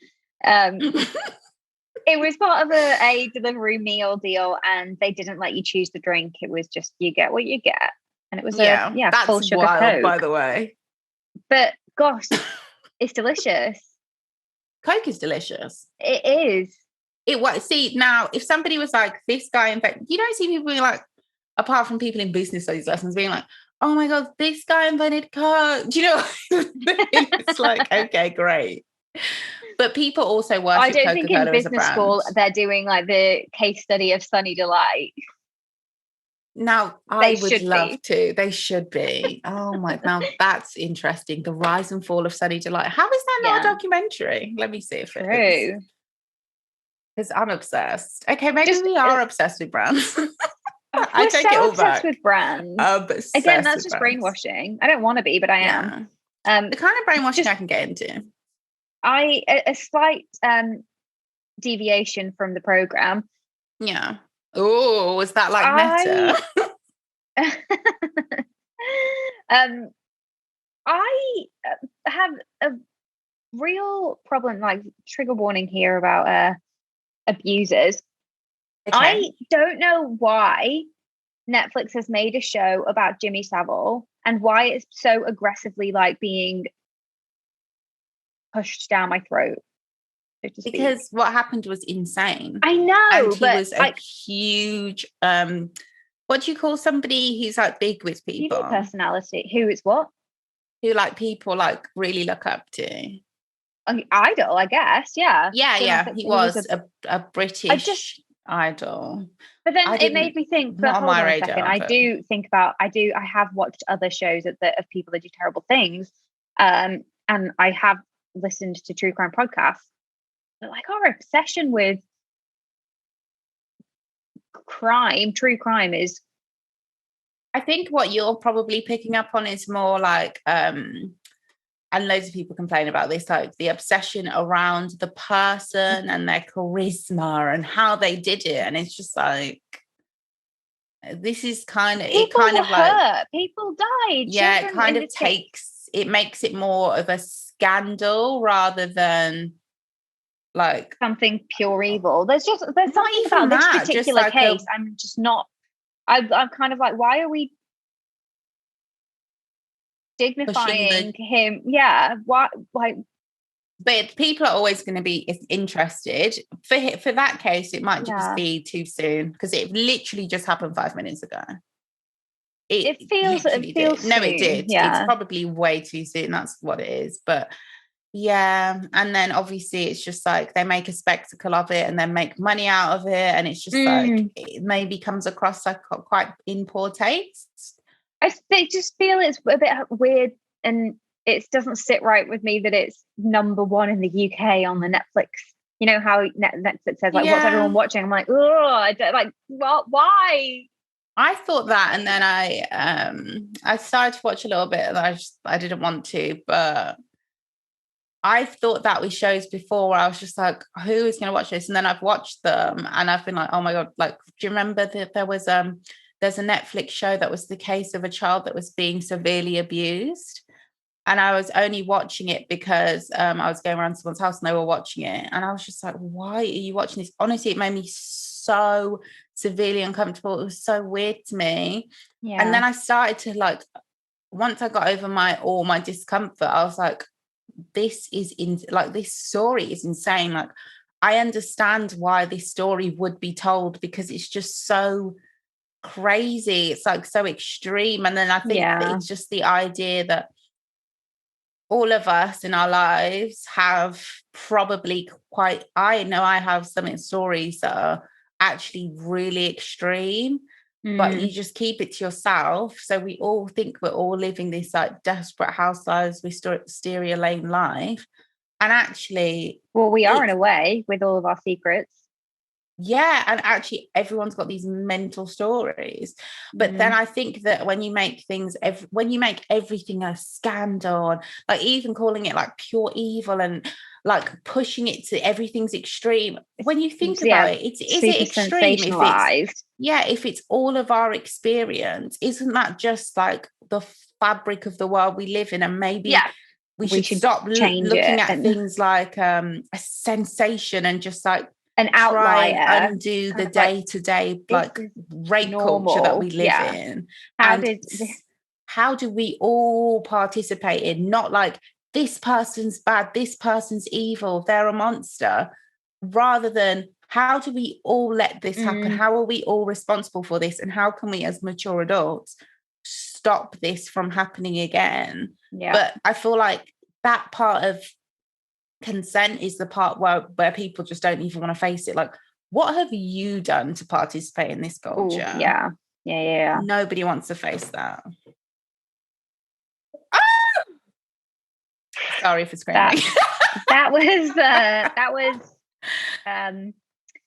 It was part of a delivery meal deal, and they didn't let you choose the drink. It was just you get what you get, and it was that's full sugar wild, Coke. By the way. But gosh, it's delicious. Coke is delicious. It is. It was, see, now, if somebody was like, this guy, in fact, you don't see people being like, apart from people in business studies lessons being like, oh my God, this guy invented cars. Do you know? It's like, okay, great. But people also worship I don't Coca-Cola think in as a business brand. school they're doing like the case study of Sunny Delight. Now, I would love to. They should be. Oh my, now that's interesting. The rise and fall of Sunny Delight. How is that not a documentary? Let me see if it is. Because I'm obsessed. Okay, maybe we are obsessed with brands. I take it all back. With brands. Again, that's just brainwashing. I don't want to be, but I am. The kind of brainwashing I can get into. A slight deviation from the program. Yeah. Oh, was that like meta? I have a real problem, like trigger warning here about abusers. Okay. I don't know why Netflix has made a show about Jimmy Savile and why it's so aggressively like being pushed down my throat. Because what happened was insane. I know. And he was a huge, what do you call somebody who's like big with people? TV personality. Who is what? Who like people like really look up to. Idol, I guess. Yeah. Yeah. He was a British idol. But then it made me think, but hold on a second. I have watched other shows of people that do terrible things. And I have listened to true crime podcasts. But like our obsession with true crime is. I think what you're probably picking up on is more like, and loads of people complain about this, like the obsession around the person and their charisma and how they did it. And it's just like, this is kind of, people died. Yeah, it kind of it makes it more of a scandal rather than like something pure evil. There's something about this particular like case. I'm just not, I'm kind of like, why are we dignifying him? Yeah. Why? Like, but people are always going to be interested. For that case, it might just be too soon because it literally just happened 5 minutes ago. It feels no, soon. It did. Yeah. It's probably way too soon. That's what it is. But yeah, and then obviously it's just like they make a spectacle of it and then make money out of it, and it's just like it maybe comes across like quite in poor taste. I just feel it's a bit weird, and it doesn't sit right with me that it's number one in the UK on the Netflix. You know how Netflix says like, what's everyone watching? I'm like, oh, I don't like. What? Why? I thought that, and then I started to watch a little bit, and I didn't want to, but I've thought that with shows before where I was just like, who is going to watch this? And then I've watched them and I've been like, oh my God, like, do you remember that there's a Netflix show that was the case of a child that was being severely abused? And I was only watching it because I was going around someone's house and they were watching it. And I was just like, why are you watching this? Honestly, it made me so severely uncomfortable. It was so weird to me. Yeah. And then I started to like, once I got over my discomfort, I was like, this story is insane. Like, I understand why this story would be told because it's just so crazy. It's like so extreme. And then I think that it's just the idea that all of us in our lives have probably I know I have some stories that are actually really extreme, but you just keep it to yourself. So we all think we're all living this like Desperate Housewives, Wisteria Lane life. And actually... Well, we are in a way with all of our secrets. Yeah, and actually everyone's got these mental stories. But then I think that when you make everything a scandal, and like even calling it like pure evil and like pushing it to everything's extreme, when you think about it, is it extreme if it's all of our experience? Isn't that just like the fabric of the world we live in? And maybe we should stop looking at things like a sensation and just like an outlier, and undo the day-to-day like rape culture that we live in. How do we all participate in, not like this person's bad, this person's evil, they're a monster, rather than how do we all let this happen? How are we all responsible for this? And how can we as mature adults stop this from happening again? But I feel like that part of consent is the part where people just don't even want to face it. Like, what have you done to participate in this culture? Ooh, yeah. Nobody wants to face that. Sorry for screaming. That was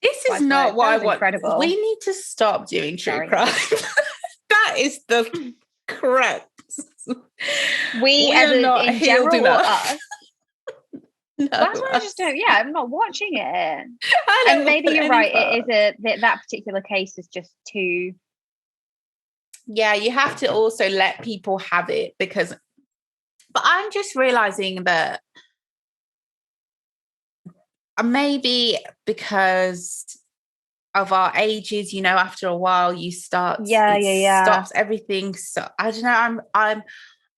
this is not what I want. Incredible. We need to stop doing true crime. That is the correct. We are not in general enough. No, that's why I just don't. Yeah, I'm not watching it. And maybe you're right. It is that particular case is just too. Yeah, you have to also let people have it because. But I'm just realizing that maybe because of our ages, you know, after a while you start. Stops everything. So I don't know.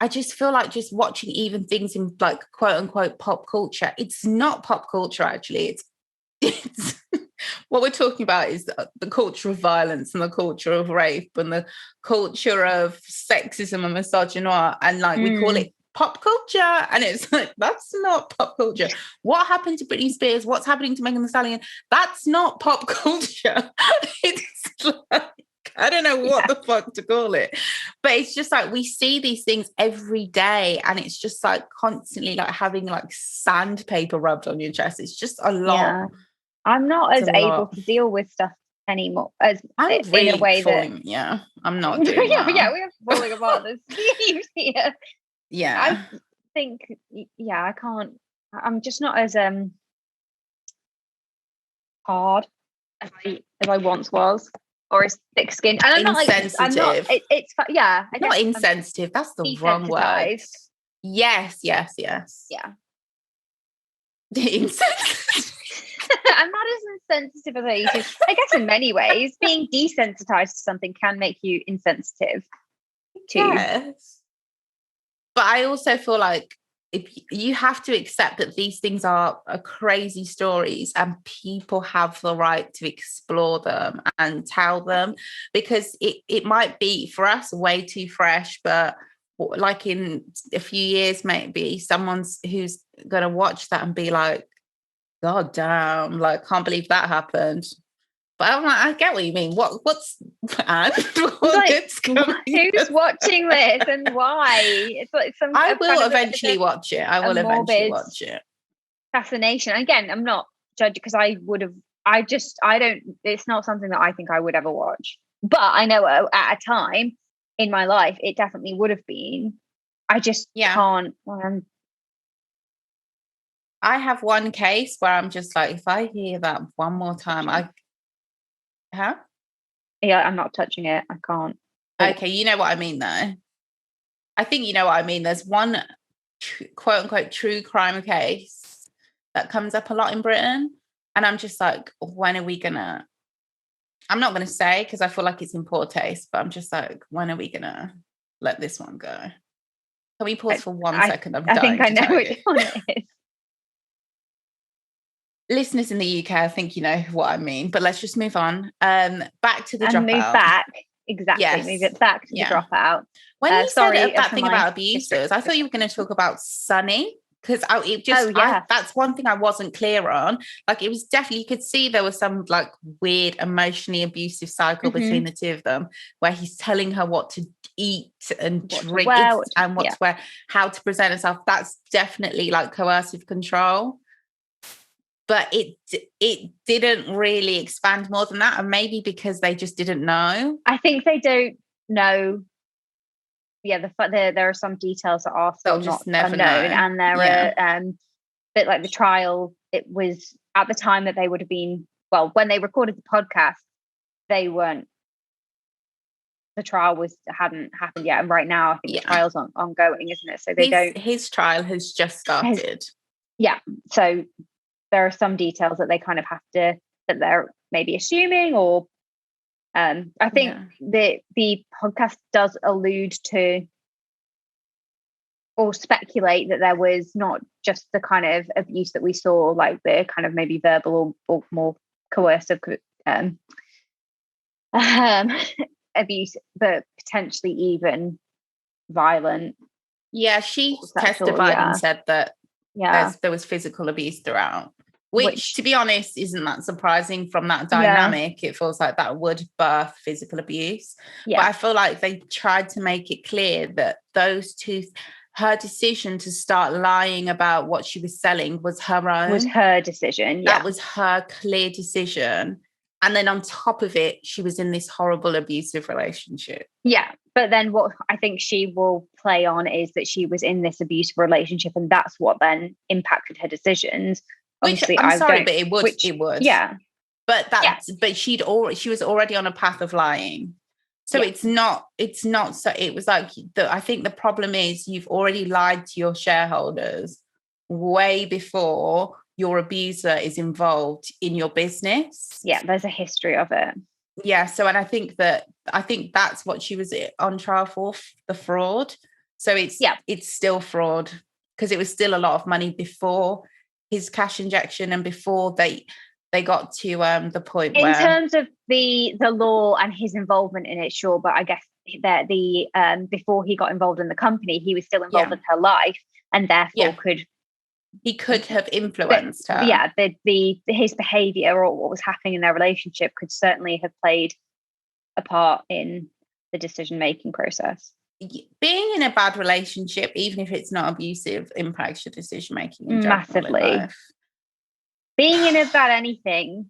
I just feel like just watching even things in like quote unquote pop culture. It's not pop culture, actually. It's what we're talking about is the culture of violence and the culture of rape and the culture of sexism and misogynoir. And like we call it pop culture. And it's like, that's not pop culture. What happened to Britney Spears? What's happening to Megan Thee Stallion? That's not pop culture. It's like, I don't know what the fuck to call it, but it's just like we see these things every day and it's just like constantly like having like sandpaper rubbed on your chest. It's just a lot. Yeah. I'm not as able to deal with stuff anymore as I'm really in a way that I'm not doing well. Yeah, we're falling apart the seams here. Yeah. I think I can't. I'm just not as hard as I once was. Or is thick-skinned, and I'm insensitive. Not insensitive. That's the wrong word. Yes. Yeah. Insensitive. I'm not as insensitive as I used to. I guess in many ways, being desensitized to something can make you insensitive too. Yes. But I also feel like if you have to accept that these things are crazy stories and people have the right to explore them and tell them, because it might be for us way too fresh, but like in a few years maybe someone's who's going to watch that and be like, God damn, like can't believe that happened. But I'm like, I get what you mean. What's Anne? Who's watching this and why? It's like some. I will eventually watch it. I will eventually watch it. Fascination. Again, I'm not judging because I would have. I don't. It's not something that I think I would ever watch. But I know at a time in my life, it definitely would have been. I just can't. I have one case where I'm just like, if I hear that one more time, Yeah, I'm not touching it. I can't. Okay, you know what I mean, though. I think you know what I mean. There's one quote unquote true crime case that comes up a lot in Britain, and I'm just like, when are we gonna? I'm not gonna say because I feel like it's in poor taste, but I'm just like, when are we gonna let this one go? Can we pause for 1 second? I think I know which one it is. Listeners in the UK, I think you know what I mean, but let's just move on. Back to the Dropout. Move back. Exactly. Yes. Move it back to the Dropout. When you said that thing about abusers, I thought you were going to talk about Sunny because that's one thing I wasn't clear on. Like it was definitely, you could see there was some like weird emotionally abusive cycle between the two of them where he's telling her what to eat and drink and what to wear, how to present herself. That's definitely like coercive control. But it didn't really expand more than that, and maybe because they just didn't know. I think they don't know. Yeah, there are some details that are still not unknown, and there are but like the trial. It was at the time that they would have been when they recorded the podcast, they weren't. The trial hadn't happened yet, and right now I think the trial's ongoing, isn't it? So his trial has just started. So. There are some details that they kind of have to, that they're maybe assuming, or I think the podcast does allude to or speculate that there was not just the kind of abuse that we saw, like the kind of maybe verbal or more coercive abuse, but potentially even violent. Yeah, she testified and said that there was physical abuse throughout, which to be honest isn't that surprising from that dynamic. It feels like that would birth physical abuse. But I feel like they tried to make it clear that those two, her decision to start lying about what she was selling was her own. Was her decision. That was her clear decision. And then on top of it, she was in this horrible abusive relationship. Yeah. But then what I think she will play on is that she was in this abusive relationship, and that's what then impacted her decisions. Obviously, I'm sorry, but it would. Yeah. But but she was already on a path of lying. So it's not so it was like I think the problem is you've already lied to your shareholders way before your abuser is involved in your business. Yeah, there's a history of it. Yeah, so and I think that's what she was on trial for, the fraud. So it's still fraud because it was still a lot of money before his cash injection and before they got to the point in terms of the law and his involvement in it, sure, but I guess that before he got involved in the company, he was still involved in her life, and therefore he could have influenced her. Yeah, his behavior or what was happening in their relationship could certainly have played a part in the decision-making process. Being in a bad relationship, even if it's not abusive, impacts your decision-making massively. Being in a bad anything.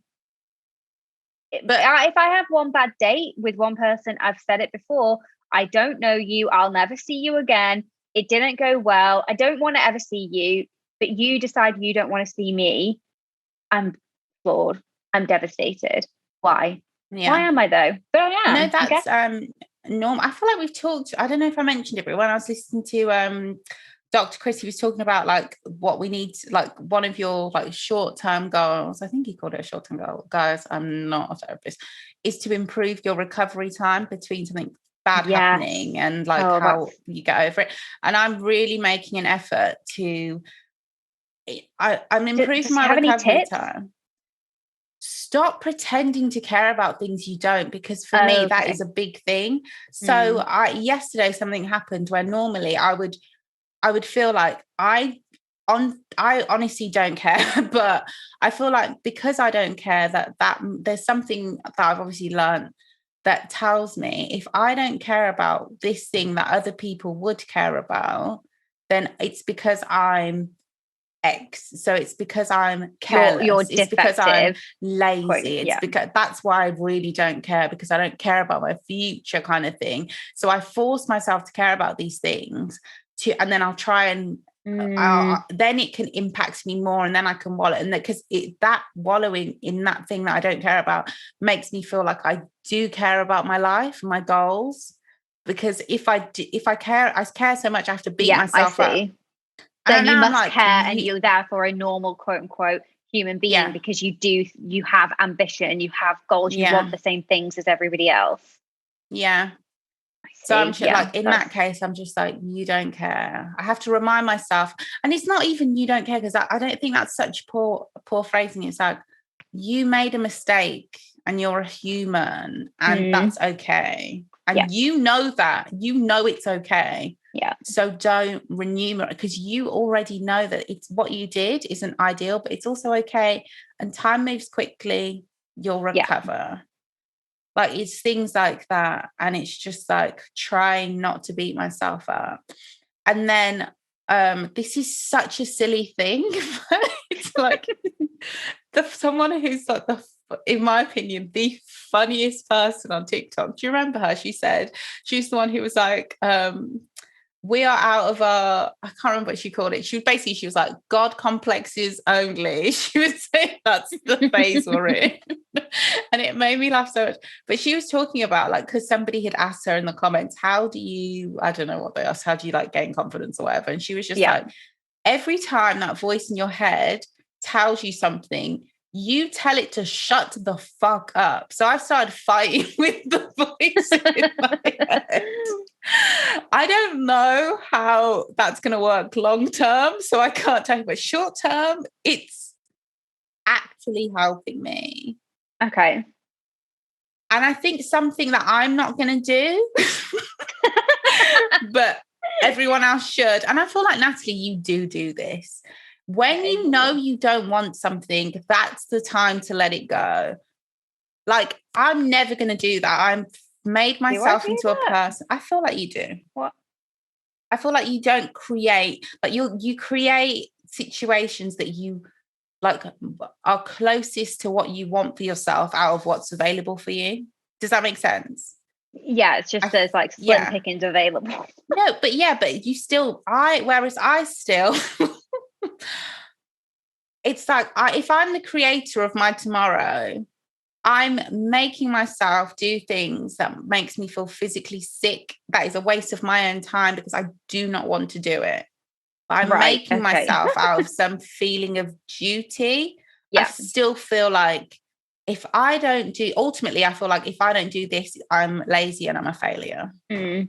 But if I have one bad date with one person, I've said it before, I don't know you, I'll never see you again. It didn't go well. I don't want to ever see you. But you decide you don't want to see me, I'm floored. I'm devastated. Why? Yeah. Why am I though? But I am. No, that's normal. I feel like we've talked, I don't know if I mentioned it, but when I was listening to Dr. Chris, he was talking about like what we need, like one of your like short-term goals, I think he called it a short-term goal, guys, I'm not a therapist, is to improve your recovery time between something bad happening and like how you get over it. And I'm really making an effort to I'm improving my recovery time. Stop pretending to care about things you don't, because for me that is a big thing. So yesterday something happened where normally I would feel like I honestly don't care, but I feel like because I don't care that there's something that I've obviously learned that tells me if I don't care about this thing that other people would care about, then it's because I'm X. So it's because I'm careless. It's because I'm lazy. It's because that's why I really don't care, because I don't care about my future kind of thing. So I force myself to care about these things and then I'll try and then it can impact me more, and then I can wallow. And because that wallowing in that thing that I don't care about makes me feel like I do care about my life and my goals. Because if I care so much, I have to beat myself up. So you must care, and you're therefore a normal, quote unquote, human being because you have ambition, you have goals, you want the same things as everybody else. Yeah. So I'm just like, in that case, I'm just like, you don't care. I have to remind myself. And it's not even you don't care, because I don't think that's such poor phrasing. It's like, you made a mistake and you're a human and that's okay. And you know that. You know it's okay. Yeah. So don't renew it, because you already know that it's what you did isn't ideal, but it's also okay. And time moves quickly. You'll recover. Like it's things like that. And it's just like trying not to beat myself up. And then this is such a silly thing. It's like someone who's like in my opinion, the funniest person on TikTok. Do you remember her? She said she's the one who was like, we are out of our, I can't remember what she called it. She was like, God complexes only. She was saying that's the phase we're in. And it made me laugh so much. But she was talking about like, because somebody had asked her in the comments, how do you, I don't know what they asked, how do you like gain confidence or whatever? And she was just like, every time that voice in your head tells you something, you tell it to shut the fuck up. So I started fighting with the voice in my head. I don't know how that's going to work long term, so I can't tell you, but short term, it's actually helping me. Okay. And I think something that I'm not going to do, but everyone else should. And I feel like, Natalie, you do this. When you know you don't want something, that's the time to let it go. Like, I'm never going to do that. I've made myself into a person. I feel like you do. What? I feel like you don't create, like you create situations that you like are closest to what you want for yourself out of what's available for you. Does that make sense? Yeah, it's just there's like slim pickings available. No, but you still, whereas I still, it's like, if I'm the creator of my tomorrow, I'm making myself do things that makes me feel physically sick. That is a waste of my own time because I do not want to do it. I'm making myself out of some feeling of duty. Yeah. I still feel like ultimately, I feel like if I don't do this, I'm lazy and I'm a failure. Mm.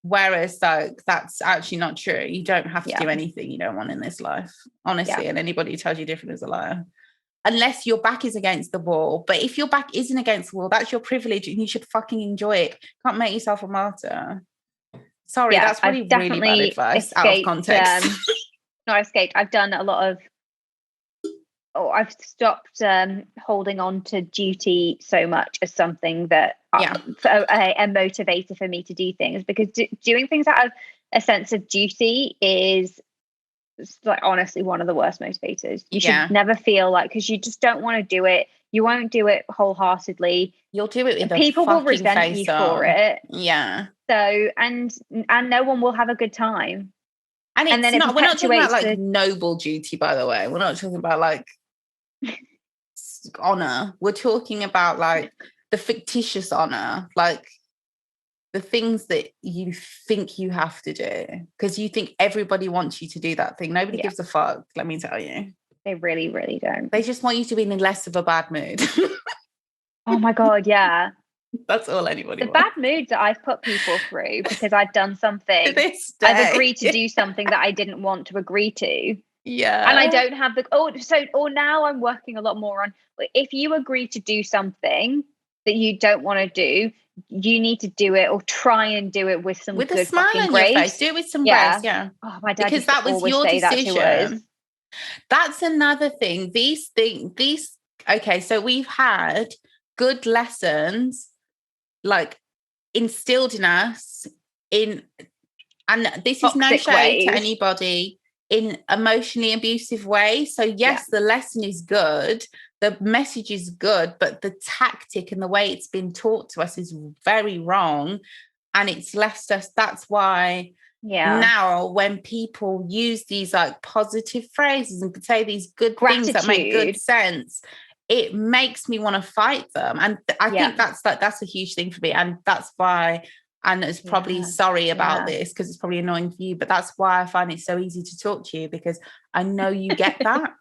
Whereas that's actually not true. You don't have to do anything you don't want in this life, honestly. And anybody who tells you different is a liar. Unless your back is against the wall. But if your back isn't against the wall, that's your privilege and you should fucking enjoy it. Can't make yourself a martyr. Sorry, that's probably really bad advice out of context. Not escaped. I've done a lot of I've stopped holding on to duty so much as something that a motivator for me to do things, because doing things out of a sense of duty is like honestly one of the worst motivators. You should never feel like, because you just don't want to do it. You won't do it wholeheartedly. You'll do it with people will resent you for it. Yeah. So and no one will have a good time. And it's not. We're not talking about like noble duty, by the way. We're not talking about like honor. We're talking about like the fictitious honor, like the things that you think you have to do because you think everybody wants you to do that thing. Nobody gives a fuck, let me tell you. They really, really don't. They just want you to be in less of a bad mood. Oh my God, yeah. That's all anybody wants. Bad moods that I've put people through because I've done something. I've agreed to do something that I didn't want to agree to. Yeah. And I don't have or now I'm working a lot more on, if you agree to do something that you don't want to do, you need to do it or try and do it with some good a smile on grace. Your face. Do it with some grace, yeah. Oh, my dad because that was your decision. That's another thing. These okay, so we've had good lessons like instilled in us and this is no shade to anybody, in emotionally abusive ways. So yes, the lesson is good, the message is good, but the tactic and the way it's been taught to us is very wrong, and it's left us. That's why now when people use these like positive phrases and say these good things that make good sense, it makes me want to fight them. And I think that's a huge thing for me, and that's why. And it's probably sorry about this because it's probably annoying for you, but that's why I find it so easy to talk to you, because I know you get that.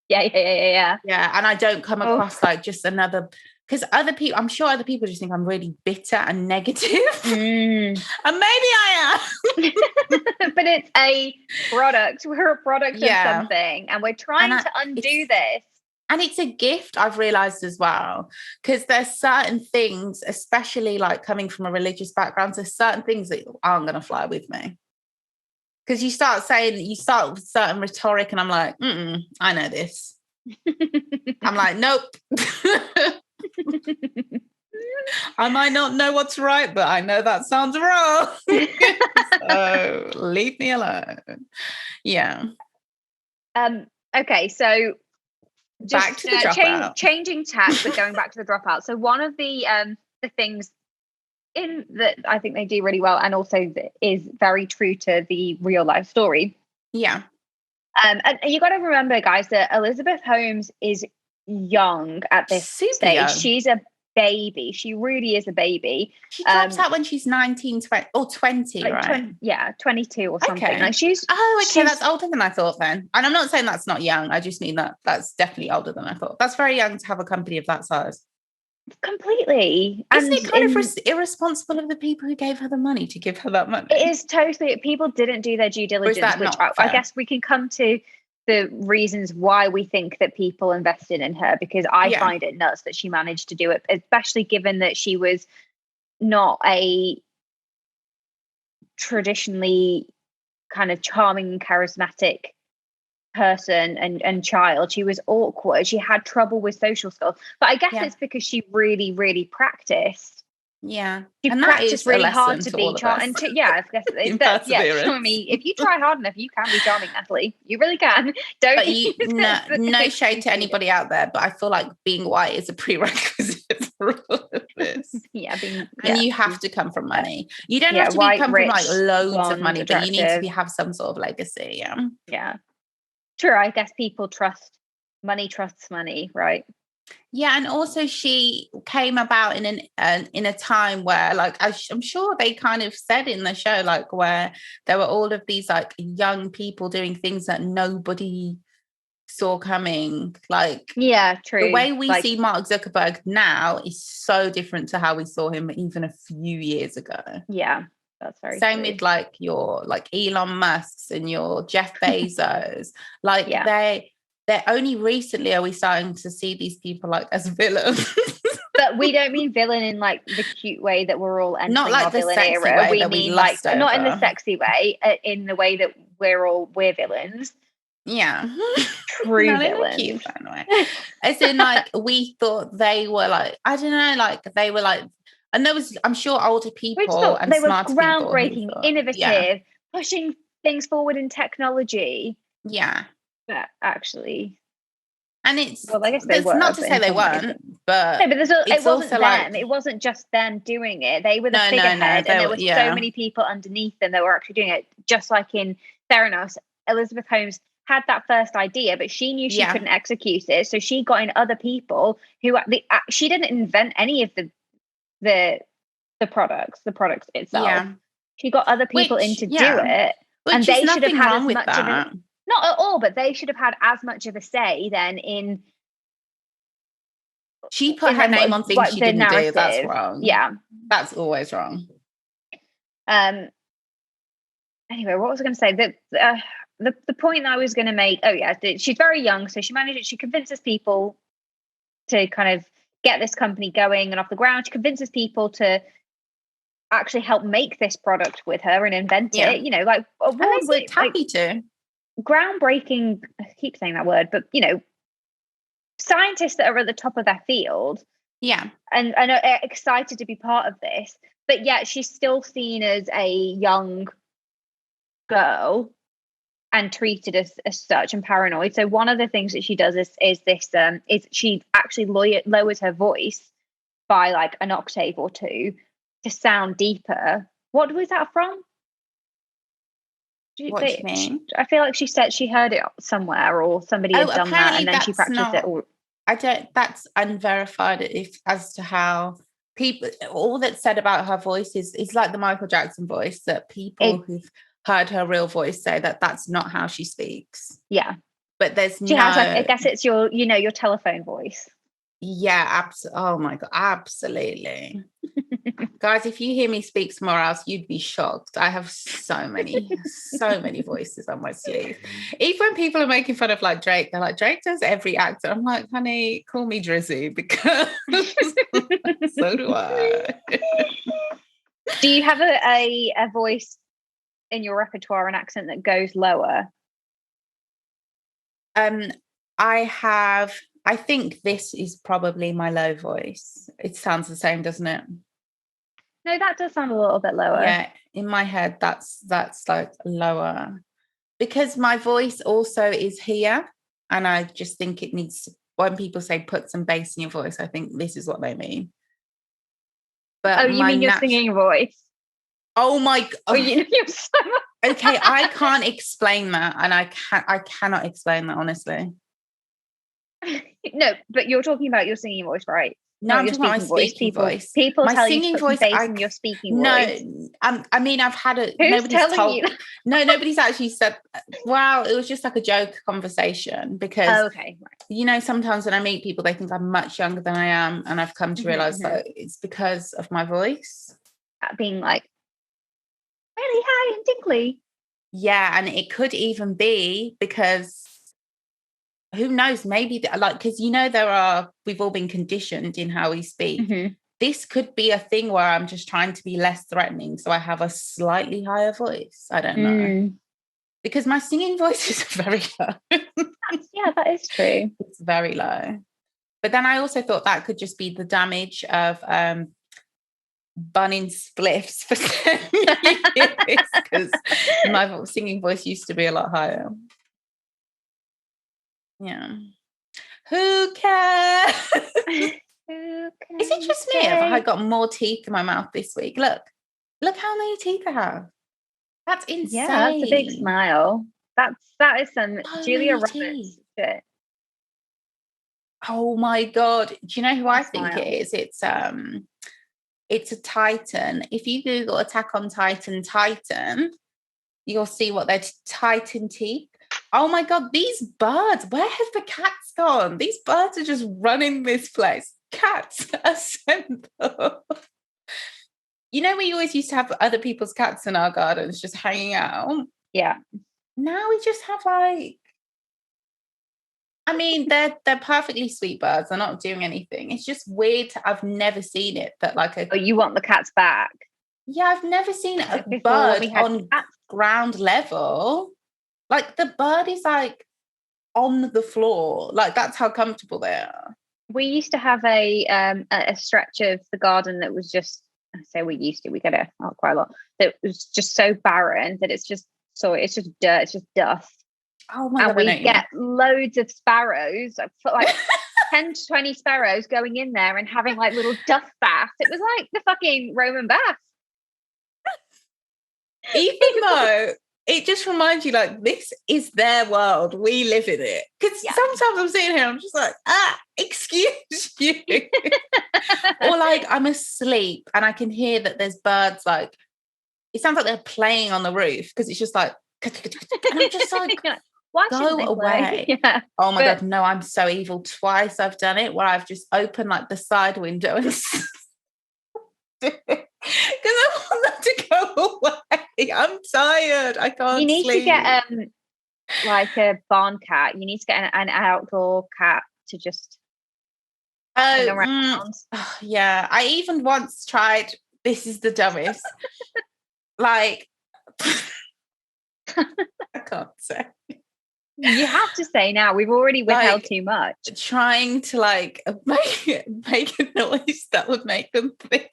Yeah. And I don't come across like just another, because other people, I'm sure other people just think I'm really bitter and negative. And maybe I am. But it's a product. We're a product of something, and we're trying to undo this. And it's a gift, I've realized as well, because there's certain things, especially like coming from a religious background, there's certain things that aren't going to fly with me. Because you start with certain rhetoric and I'm like, I know this. I'm like, nope. I might not know what's right, but I know that sounds wrong. So leave me alone. Yeah. Okay, so just back to the dropout. Changing tack, but going back to the dropout. So one of the things in that I think they do really well, and also is very true to the real life story. Yeah. And you got to remember, guys, that Elizabeth Holmes is young at this stage. Young. She's a baby. She really is a baby. She drops out when she's 19, 20, or 20, like right? 22 or something. Okay. Like she's that's older than I thought then. And I'm not saying that's not young. I just mean that's definitely older than I thought. That's very young to have a company of that size. Completely. Isn't it kind of irresponsible of the people who gave her the money to give her that money? It is totally. People didn't do their due diligence, which I guess we can come to the reasons why we think that people invested in her, because I find it nuts that she managed to do it, especially given that she was not a traditionally kind of charming and charismatic person and child. She was awkward. She had trouble with social skills. But I guess it's because she really, really practiced. Yeah. She practiced really hard to be charming. I guess it's that. Yeah, show me. If you try hard enough, you can be charming, Natalie. You really can. Don't. But no shade to anybody out there, but I feel like being white is a prerequisite for all of this. And you have to come from money. You don't have to come from like loads of money, but you need to have some sort of legacy. Yeah. True. I guess people trusts money, right? Yeah, and also she came about in a time where, like, I'm sure they kind of said in the show, like, where there were all of these like young people doing things that nobody saw coming. Like, true. The way we see Mark Zuckerberg now is so different to how we saw him even a few years ago. Yeah, that's very same with like your like Elon Musk's and your Jeff Bezos. Like they're only recently are we starting to see these people like as villains. But we don't mean villain in like the cute way that we're all entering not like our the villain sexy era. way We that mean we like over. Not in the sexy way, in the way that we're villains. Yeah. True villains. Cute fun way. As in like we thought they were like, I don't know, like they were like, and there was, I'm sure, older people and they were smart groundbreaking, innovative, pushing things forward in technology. Yeah. But actually, and it's I guess they were, not to say they weren't, but no, but it wasn't them. Like, it wasn't just them doing it. They were the figurehead, and there were so many people underneath them that were actually doing it. Just like in Theranos, Elizabeth Holmes had that first idea, but she knew she couldn't execute it, so she got in other people who she didn't invent any of the products itself. Yeah. She got other people in to do it, and they should have had as much of it. Not at all, but they should have had as much of a say then in. She put her name on things she didn't do. That's wrong. Yeah, that's always wrong. Anyway, what was I going to say? The point that I was going to make. Oh yeah, she's very young, so she managed. She convinces people to kind of get this company going and off the ground. She convinces people to actually help make this product with her and invent it. You know, like awards. And happy to. Groundbreaking, I keep saying that word, but scientists that are at the top of their field, and are excited to be part of this, but yet she's still seen as a young girl and treated as such and paranoid. So one of the things that she does is she actually lowers her voice by like an octave or two to sound deeper. What was that from? What do you mean? I feel like she said she heard it somewhere, or somebody had done that, and then she practiced it. I don't. That's unverified. As to how people, all that's said about her voice is like the Michael Jackson voice. That people who've heard her real voice say that that's not how she speaks. Yeah, but there's she has like, I guess it's your telephone voice. Yeah, absolutely. Oh my God, absolutely. Guys, if you hear me speak somewhere else, you'd be shocked. I have so many voices on my sleeve. Even when people are making fun of like Drake, they're like, Drake does every actor. I'm like, honey, call me Drizzy, because so do I. Do you have a voice in your repertoire, an accent that goes lower? I think this is probably my low voice. It sounds the same, doesn't it? No, that does sound a little bit lower. Yeah, in my head, that's like lower. Because my voice also is here. And I just think it needs, when people say put some bass in your voice, I think this is what they mean. But you mean your singing voice? Oh my God. Oh, you're so okay, I can't explain that. And I cannot explain that, honestly. No, but you're talking about your singing voice, right? No, I'm talking about my speaking voice. People my tell singing you to put bass in your speaking voice. No, I mean, I've had a... Who's telling you? No, nobody's actually said... Well, it was just like a joke conversation because, sometimes when I meet people, they think I'm much younger than I am. And I've come to realise that it's because of my voice. Being like, really high and tinkly. Yeah, and it could even be because who knows, maybe because we've all been conditioned in how we speak. Mm-hmm. This could be a thing where I'm just trying to be less threatening, so I have a slightly higher voice. I don't know. Because my singing voice is very low. Yeah, that is true. It's very low. But then I also thought that could just be the damage of bunning spliffs for 10 years, because my singing voice used to be a lot higher. Yeah. Who cares? Is it just me? Have I got more teeth in my mouth this week? Look how many teeth I have. That's insane. Yeah, that's a big smile. That is some Julia Roberts shit. Oh my God. Do you know who I think it is? It's a Titan. If you Google Attack on Titan, you'll see what they're Titan teeth. Oh my God, these birds, where have the cats gone? These birds are just running this place. Cats assemble. You know, we always used to have other people's cats in our gardens just hanging out. Yeah. Now we just have they're perfectly sweet birds. They're not doing anything. It's just weird. I've never seen it that you want the cats back? Yeah, I've never seen a bird on ground level. Like the bird is on the floor. Like that's how comfortable they are. We used to have a stretch of the garden that was just, I say we used to, we get it out quite a lot, that was just so barren that it's just dirt, it's just dust. Oh my God. And we get loads of sparrows, like 10 to 20 sparrows going in there and having like little dust baths. It was like the fucking Roman bath. Even though it just reminds you, like, this is their world. We live in it. Because sometimes I'm sitting here, I'm just like, excuse you. Or like I'm asleep and I can hear that there's birds, like, it sounds like they're playing on the roof because it's just like, and I'm just like, why go away. Yeah. Oh my God, no, I'm so evil. Twice I've done it where I've just opened like the side window and because I want them to go away. I'm tired. I can't You need sleep. to get like a barn cat. You need to get an outdoor cat to just hang around. Yeah. I even once tried, this is the dumbest. Like, I can't say. You have to say now. We've already withheld too much. Trying to like make a noise that would make them think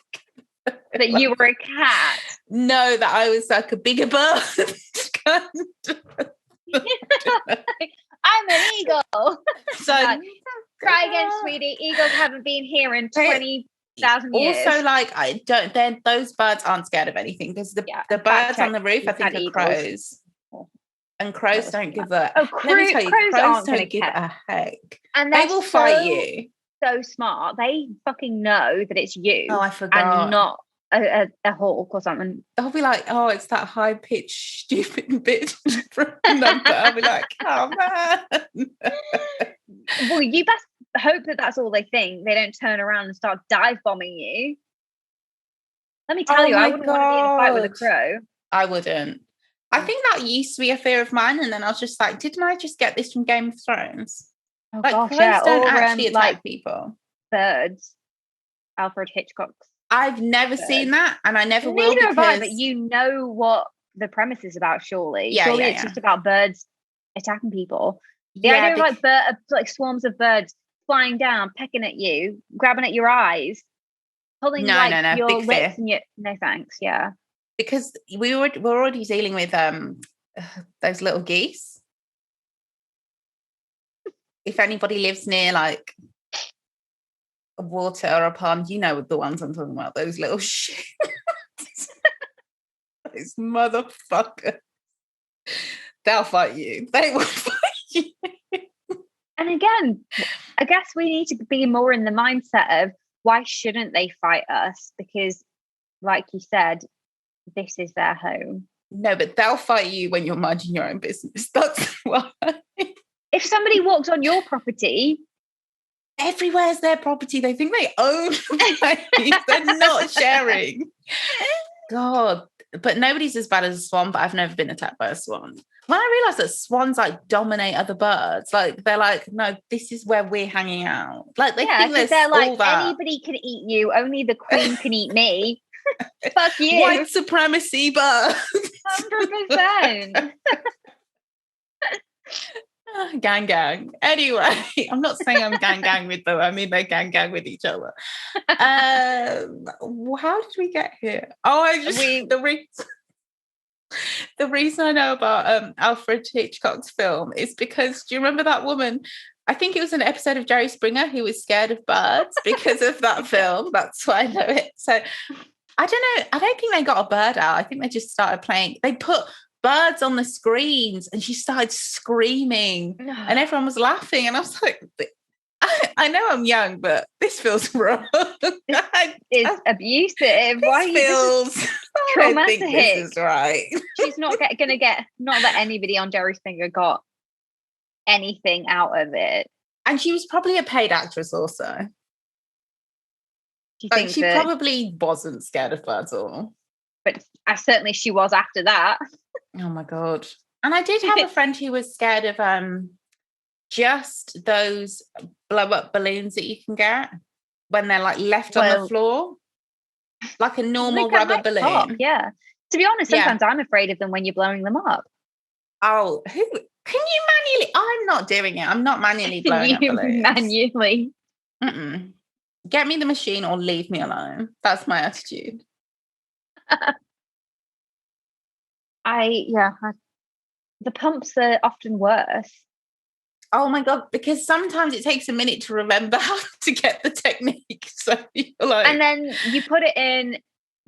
that you were a cat. No, that I was like a bigger bird. I'm an eagle. So try again, sweetie. Eagles haven't been here in 20,000 years. Also, like those birds aren't scared of anything because the birds on the roof, I think, are crows. And crows don't give a. Oh, crows don't give a heck. And they will fight you. So smart. They fucking know that it's you. Oh, I forgot. And not a hawk or something. They'll be like, "Oh, it's that high pitched stupid bitch number." I'll be like, "Oh man." Well, you best hope that that's all they think. They don't turn around and start dive bombing you. Let me tell you, I wouldn't want to be in a fight with a crow. I wouldn't. I think that used to be a fear of mine, and then I was just like, didn't I just get this from Game of Thrones? Oh, like, gosh, crows don't actually attack people. Birds. Alfred Hitchcock's. I've never seen that, and I never will. Neither have I, but you know what the premise is about, surely. Yeah, surely it's just about birds attacking people. The idea of like swarms of birds flying down, pecking at you, grabbing at your eyes, pulling your big lips fear. and your no thanks, yeah. Because we're already dealing with those little geese. If anybody lives near like a water or a pond, you know the ones I'm talking about. Those little shit, those motherfuckers. They'll fight you. They will fight you. And again, I guess we need to be more in the mindset of why shouldn't they fight us? Because, like you said, this is their home. No, but they'll fight you when you're minding your own business. That's why. If somebody walks on your property, everywhere's their property. They think they own the place. They're not sharing. God, but nobody's as bad as a swan, but I've never been attacked by a swan. When I realized that swans like dominate other birds, like they're like, no, this is where we're hanging out. Like they think they're like, anybody can eat you, only the queen can eat me. Fuck you. White supremacy, but 100%. Gang. Anyway, I'm not saying I'm gang with them. I mean, they gang with each other. How did we get here? The reason I know about Alfred Hitchcock's film is because, do you remember that woman? I think it was an episode of Jerry Springer who was scared of birds because of that film. That's why I know it. So I don't know. I don't think they got a bird out. I think they just started playing. They put birds on the screens and she started screaming and everyone was laughing. And I was like, I know I'm young, but this feels wrong. It's abusive. Why feels traumatic? I think this is right. She's not going to get, not that anybody on Jerry Springer got anything out of it. And she was probably a paid actress also. Like she probably wasn't scared of birds at all. But certainly she was after that. Oh my God. And I did have a friend who was scared of just those blow up balloons that you can get when they're like left on the floor. Like a normal rubber balloon. Pop, yeah. To be honest, sometimes I'm afraid of them when you're blowing them up. Oh, can you manually? I'm not doing it. I'm not manually blowing up balloons. Manually. Mm-mm. Get me the machine or leave me alone. That's my attitude. The pumps are often worse. Oh my God, because sometimes it takes a minute to remember how to get the technique. So you're like, and then you put it in,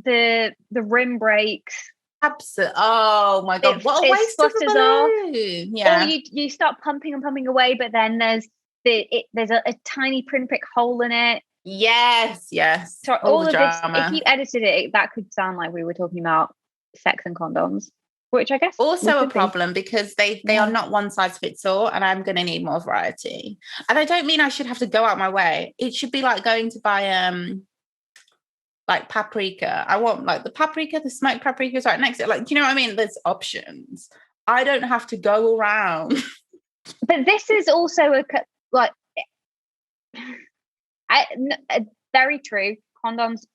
the rim breaks. Absolutely. Oh my God, what a waste of a balloon. Yeah. Or you start pumping and pumping away, but then there's a tiny pinprick hole in it. Yes. So all of this, if you edited it, that could sound like we were talking about sex and condoms. Which I guess also a problem because they are not one size fits all, and I'm going to need more variety. And I don't mean I should have to go out my way. It should be like going to buy like paprika. I want like the paprika, the smoked paprika is right next to it. Like, do you know what I mean? There's options. I don't have to go around. But this is also very true. Condoms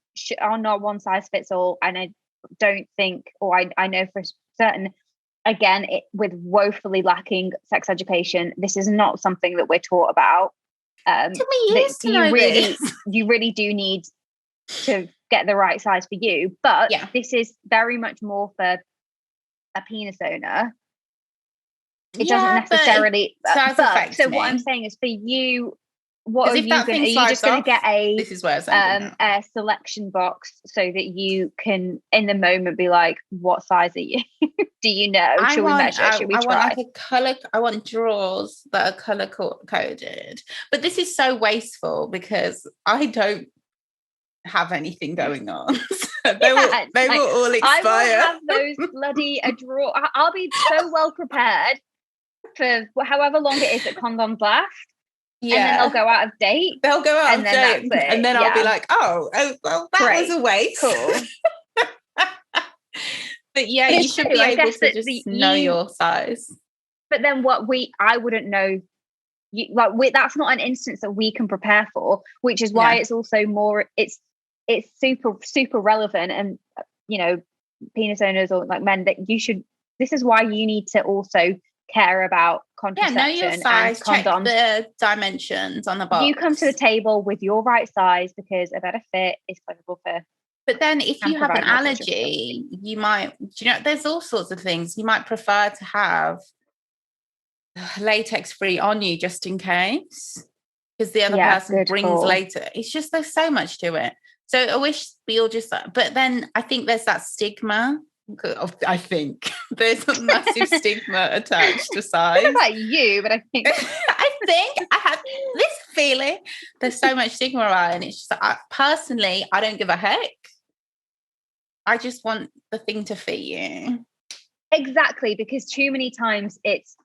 are not one size fits all, and I don't think, or I know for certain, again, with woefully lacking sex education, this is not something that we're taught about. You really do need to get the right size for you, but this is very much more for a penis owner. It doesn't necessarily. So what I'm saying is, for you, what are you going? Are you just going to get a selection box so that you can, in the moment, be like, "What size are you? Do you know? Should we measure? Should we try?" I want like a color. I want drawers that are color coded. But this is so wasteful because I don't have anything going on. So they will all expire. I will have those bloody drawer. I'll be so well prepared for however long it is that condoms last. Yeah. And then they'll go out of date. And then I'll be like, well, that was a waste. Cool. But you should be able to just know your size. But then I wouldn't know. That's not an instance that we can prepare for, which is why it's also more, it's super, super relevant. And, penis owners or like men, that this is why you need to also care about contraception, know your size, and condoms. Check the dimensions on the box. You come to the table with your right size because a better fit is pleasurable for. But then if you have an allergy, you might, there's all sorts of things. You might prefer to have latex free on you just in case, because the other person brings later. It's just, there's so much to it. So I wish we all just, but then I think there's that stigma. I think there's a massive stigma attached to size. I don't know about you, but I think I have this feeling there's so much stigma around it, and it's just personally, I don't give a heck. I just want the thing to fit you. Exactly, because too many times it's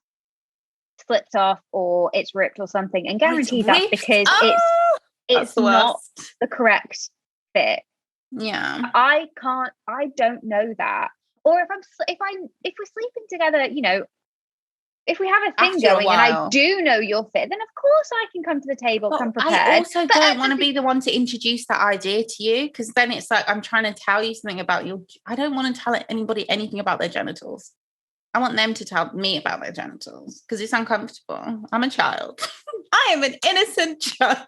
slipped off or it's ripped or something, and guaranteed that's because it's not the correct fit. Yeah. I don't know that. Or if we're sleeping together, you know, if we have a thing After going and I do know you're fit, then of course I can come to the table, come prepared. I also don't want to be the one to introduce that idea to you, because then it's like I'm trying to tell you something about I don't want to tell anybody anything about their genitals. I want them to tell me about their genitals because it's uncomfortable. I'm a child. I am an innocent child.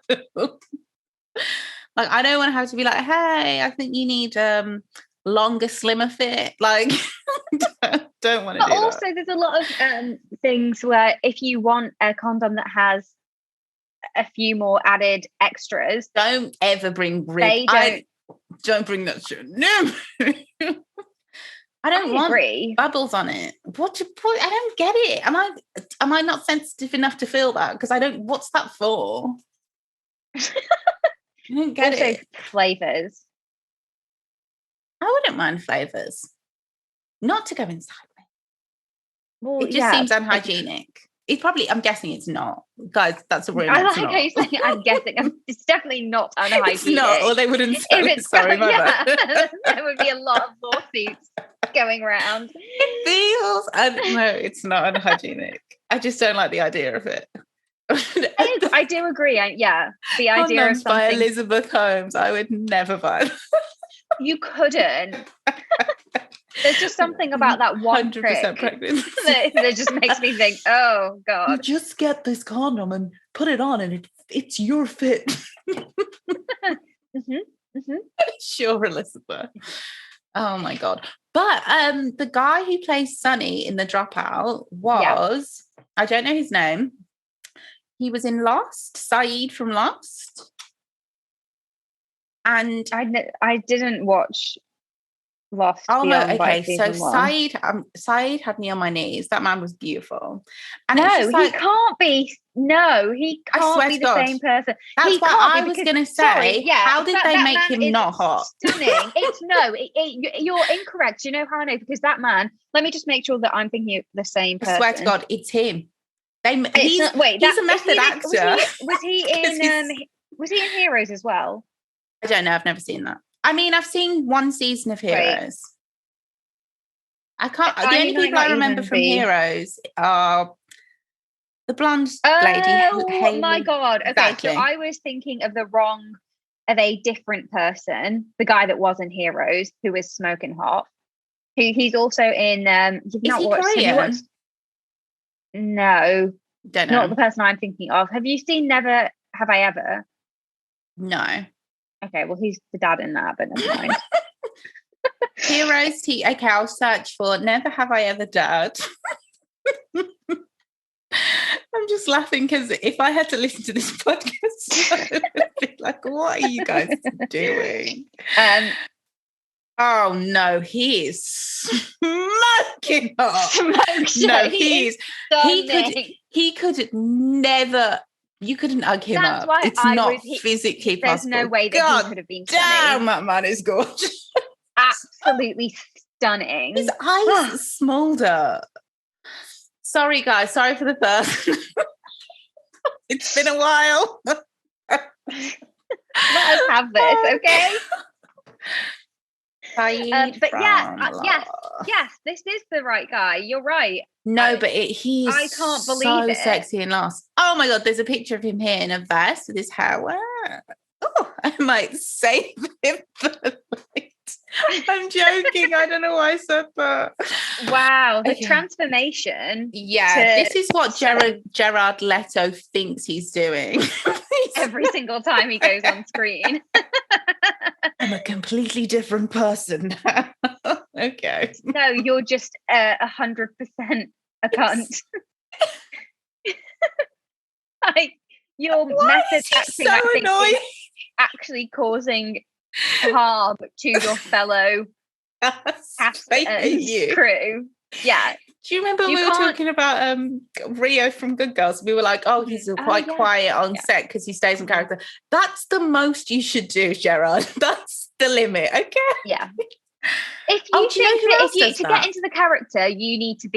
Like, I don't want to have to be like, hey, I think you need longer, slimmer fit. Like, don't want to do that. But also, there's a lot of things where if you want a condom that has a few more added extras, don't ever bring don't bring that shit. No. I don't want bubbles on it. What? I don't get it. Am I not sensitive enough to feel that? Because I don't. What's that for? I don't get it. Flavors. I wouldn't mind flavors. Not to go inside me. Well, it just seems unhygienic. It's probably. I'm guessing it's not, guys. That's a rumor. I like how you saying. I'm guessing. It's definitely not unhygienic. It's not, or they wouldn't sell it. Sorry, mother. There would be a lot of lawsuits going around. It feels. No, it's not unhygienic. I just don't like the idea of it. I do agree. The idea Condoms of something by Elizabeth Holmes. I would never buy them. You couldn't. There's just something about that 100% pregnant that just makes me think, oh God. You just get this condom and put it on and it's your fit. Sure, Elizabeth. Oh my God. But the guy who plays Sonny in The Dropout was, I don't know his name. He was in Lost, Saeed from Lost. And I didn't watch Lost. Oh no, okay. So Saeed had me on my knees. That man was beautiful. And he can't be. No, he can't be the same person. That's what I was going to say. How did they make him not hot? Stunning. You're incorrect. You know how I know? Because that man. Let me just make sure that I'm thinking of the same person. I swear to God, it's him. He's a method actor. Was he in Heroes as well? I don't know. I've never seen that. I mean, I've seen one season of Heroes. I can't. The only people I remember from Heroes are the blonde lady. Oh my God! Okay, exactly. So I was thinking of a different person. The guy that was in Heroes, who is smoking hot. He's also in. You've not watched. Have you watched? No, don't know. Not the person I'm thinking of. Have you seen Never Have I Ever? No. Okay, well, he's the dad in that, but never mind. Heroes. Okay, I'll search for Never Have I Ever Dad. I'm just laughing because if I had to listen to this podcast, I would be like, what are you guys doing? Oh no, he is smoking hot. No, he could never. You couldn't hug him up. It's not physically possible. There's no way that he could have been stunning. Damn, that man is gorgeous. Absolutely stunning. His eyes smolder. Sorry, guys. Sorry for the thirst. It's been a while. Let us have this, okay? But yes, this is the right guy. You're right. No, but he's I can't believe so sexy and Lost. Oh my God, there's a picture of him here in a vest with his hair. Oh, I might save him for later. I'm joking. I don't know why I said that. Wow, the transformation. Yeah, this is what Gerard Leto thinks he's doing. Every single time he goes on screen. I'm a completely different person now. Okay. No, you're just 100% a cunt. Like your method acting, so annoying? Is actually causing harm to your fellow cast and crew. Yeah. Do you remember we were talking about Rio from Good Girls? We were like, oh, he's quite quiet on set because he stays in character. That's the most you should do, Gerard. That's the limit, okay? Yeah. If you think to get into the character, you need to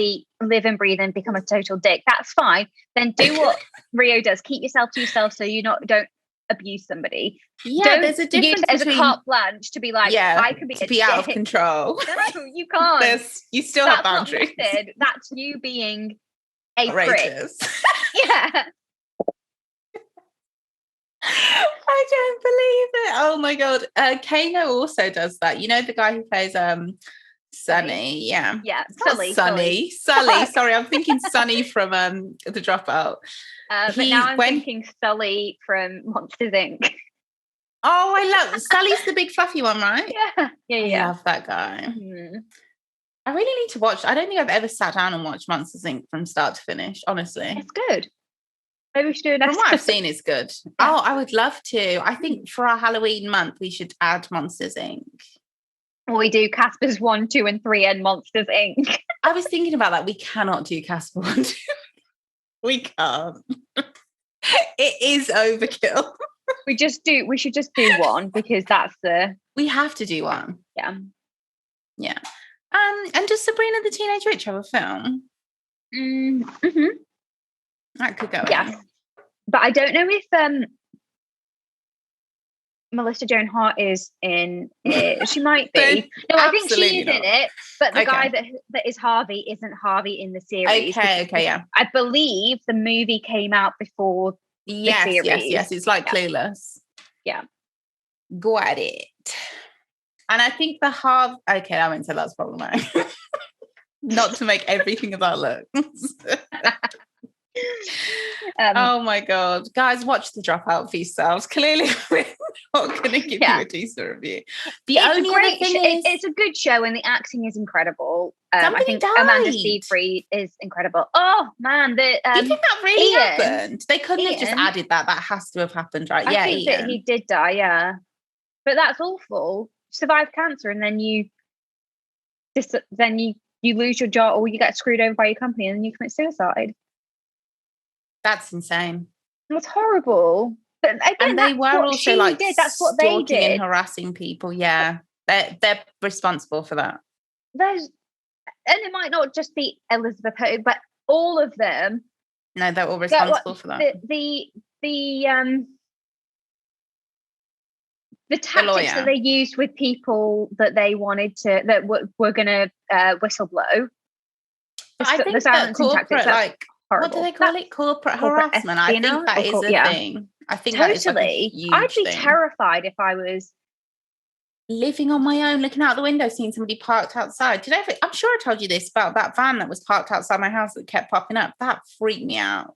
live and breathe and become a total dick, that's fine. Then do what Rio does. Keep yourself to yourself so you don't abuse somebody. Yeah, there's a difference as a carte blanche to be like, I can be out of control. No, you can't. You still have boundaries. That's you being a outrageous. Yeah. I don't believe it. Oh my god. Kano also does that. You know the guy who plays Sonny. Yeah. Sully. Sorry, I'm thinking Sonny from The Dropout. But now I'm thinking Sully from Monsters Inc. Oh, I love Sully's the big fluffy one, right? Yeah. I love that guy. I really need to watch. I don't think I've ever sat down and watched Monsters Inc. from start to finish, honestly. It's good. Maybe we should do it. From what I've seen, it's good. Yeah. Oh, I would love to. I think for our Halloween month, we should add Monsters Inc. Or we do Casper's 1, 2, and 3 and Monsters Inc. I was thinking about that. We cannot do Casper 1, 2. We can't. It is overkill. We should just do one because that's we have to do one. Yeah. And does Sabrina the Teenage Witch have a film? Mm-hmm. That could go. Yes. But I don't know if Melissa Joan Hart is in it. She might be. No, I think she's in it. But the guy that is Harvey isn't Harvey in the series. Okay, yeah. I believe the movie came out before the series. Yes. It's like Clueless. Yeah. Got it. And I think the Harvey... Okay, I won't say that's problematic. Not to make everything about looks. Oh my god, guys, watch The Dropout for yourselves. Clearly we're not going to give you a decent review. It's a good show and the acting is incredible. I think died. Amanda Seyfried is incredible. Oh man, do you think that really happened? They couldn't have just added that has to have happened, right? I think that he did die, but that's awful. Survive cancer and then you lose your job or you get screwed over by your company and then you commit suicide. That's insane. It's horrible. But again, and they were also like that's what they did. And harassing people. Yeah, they're responsible for that. And it might not just be Elizabeth Holmes, but all of them. No, they're all responsible for that. The tactics that they used with people that they wanted that were going to whistleblow. I think that corporate, like, horrible. What do they call it? Corporate harassment. I think that is a thing. I think totally. That is like a huge I'd be thing. terrified if I was living on my own, looking out the window, seeing somebody parked outside. I'm sure I told you this about that van that was parked outside my house that kept popping up. That freaked me out.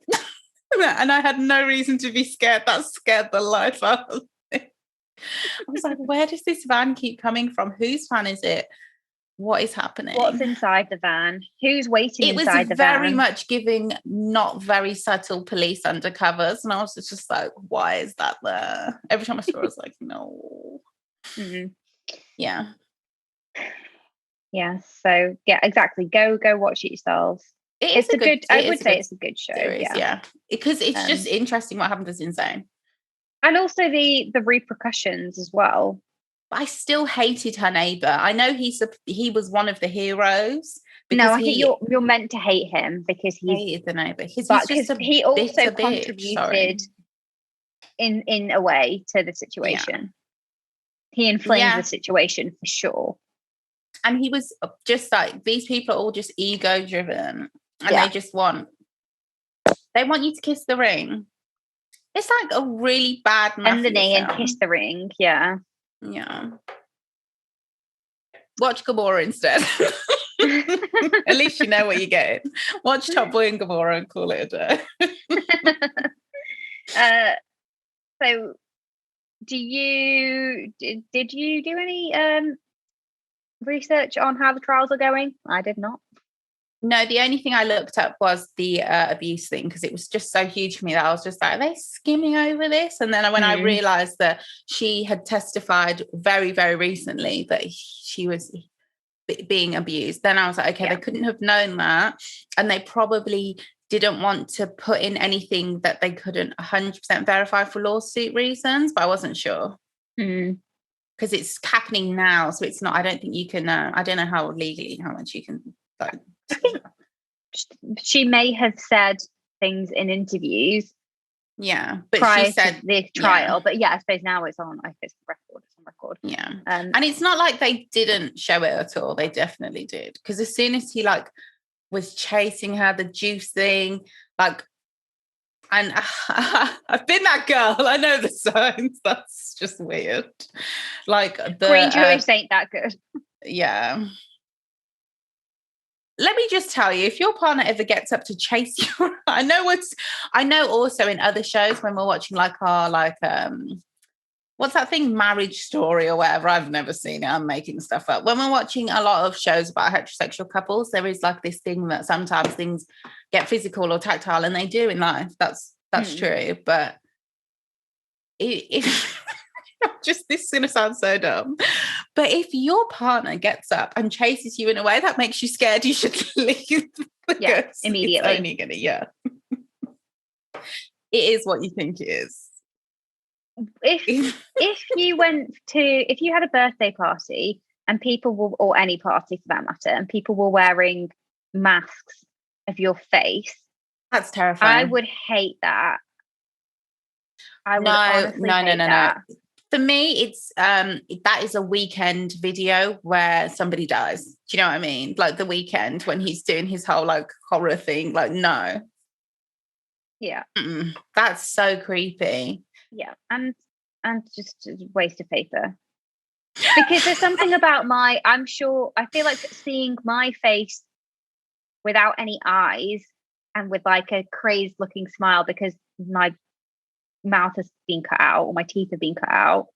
And I had no reason to be scared. That scared the life out of me. I was like, where does this van keep coming from? Whose van is it? What is happening? What's inside the van? Who's waiting inside the van? It was very much giving not very subtle police undercovers. And I was just like, why is that there? Every time I saw it, I was like, no. Mm-hmm. Yeah. Yeah. So, yeah, exactly. Go watch it yourselves. I would say it's a good show. Series, yeah. Because it's just interesting what happened. Is insane. And also the repercussions as well. I still hated her neighbour. I know he was one of the heroes. No, I think you're meant to hate him because he hated the neighbour. Because he also contributed in a way to the situation. Yeah. He inflamed the situation for sure. And he was just like, these people are all just ego driven, and they just want you to kiss the ring. It's like a really bad mafia and the knee film. And kiss the ring. Yeah. Yeah. Watch Gomorrah instead. At least you know what you're getting. Watch Top Boy and Gomorrah and call it a day. So did you do any research on how the trials are going? I did not. No, the only thing I looked up was the abuse thing because it was just so huge for me that I was just like, are they skimming over this? And then when I realised that she had testified very, very recently that she was being abused, then I was like, okay, they couldn't have known that. And they probably didn't want to put in anything that they couldn't 100% verify for lawsuit reasons, but I wasn't sure. Because it's happening now, so it's not, I don't think you can, I don't know how much you can, like, I think she may have said things in interviews Yeah, but prior she said to the trial. But I suppose now it's on. I guess it's on record. Yeah, and it's not like they didn't show it at all. They definitely did, because as soon as he like was chasing her, the juice thing, like, and I've been that girl. I know the signs. That's just weird. Like the green juice ain't that good. Yeah. Let me just tell you, if your partner ever gets up to chase you, I know also in other shows when we're watching like our what's that thing, Marriage Story or whatever, I've never seen it, I'm making stuff up. When we're watching a lot of shows about heterosexual couples, there is like this thing that sometimes things get physical or tactile, and they do in life. That's true. But if just, this is going to sound so dumb, but if your partner gets up and chases you in a way that makes you scared, you should leave. Immediately. It's only gonna, it is what you think it is. If you had a birthday party and people were, or any party for that matter, and people were wearing masks of your face, that's terrifying. I would hate that. I would honestly hate that. For me, it's that is a Weekend video where somebody dies. Do you know what I mean? Like The Weekend when he's doing his whole like horror thing. Like, no. Yeah. That's so creepy. Yeah, and just a waste of paper. Because there's something about I feel like seeing my face without any eyes and with like a crazed looking smile because my mouth has been cut out or my teeth have been cut out.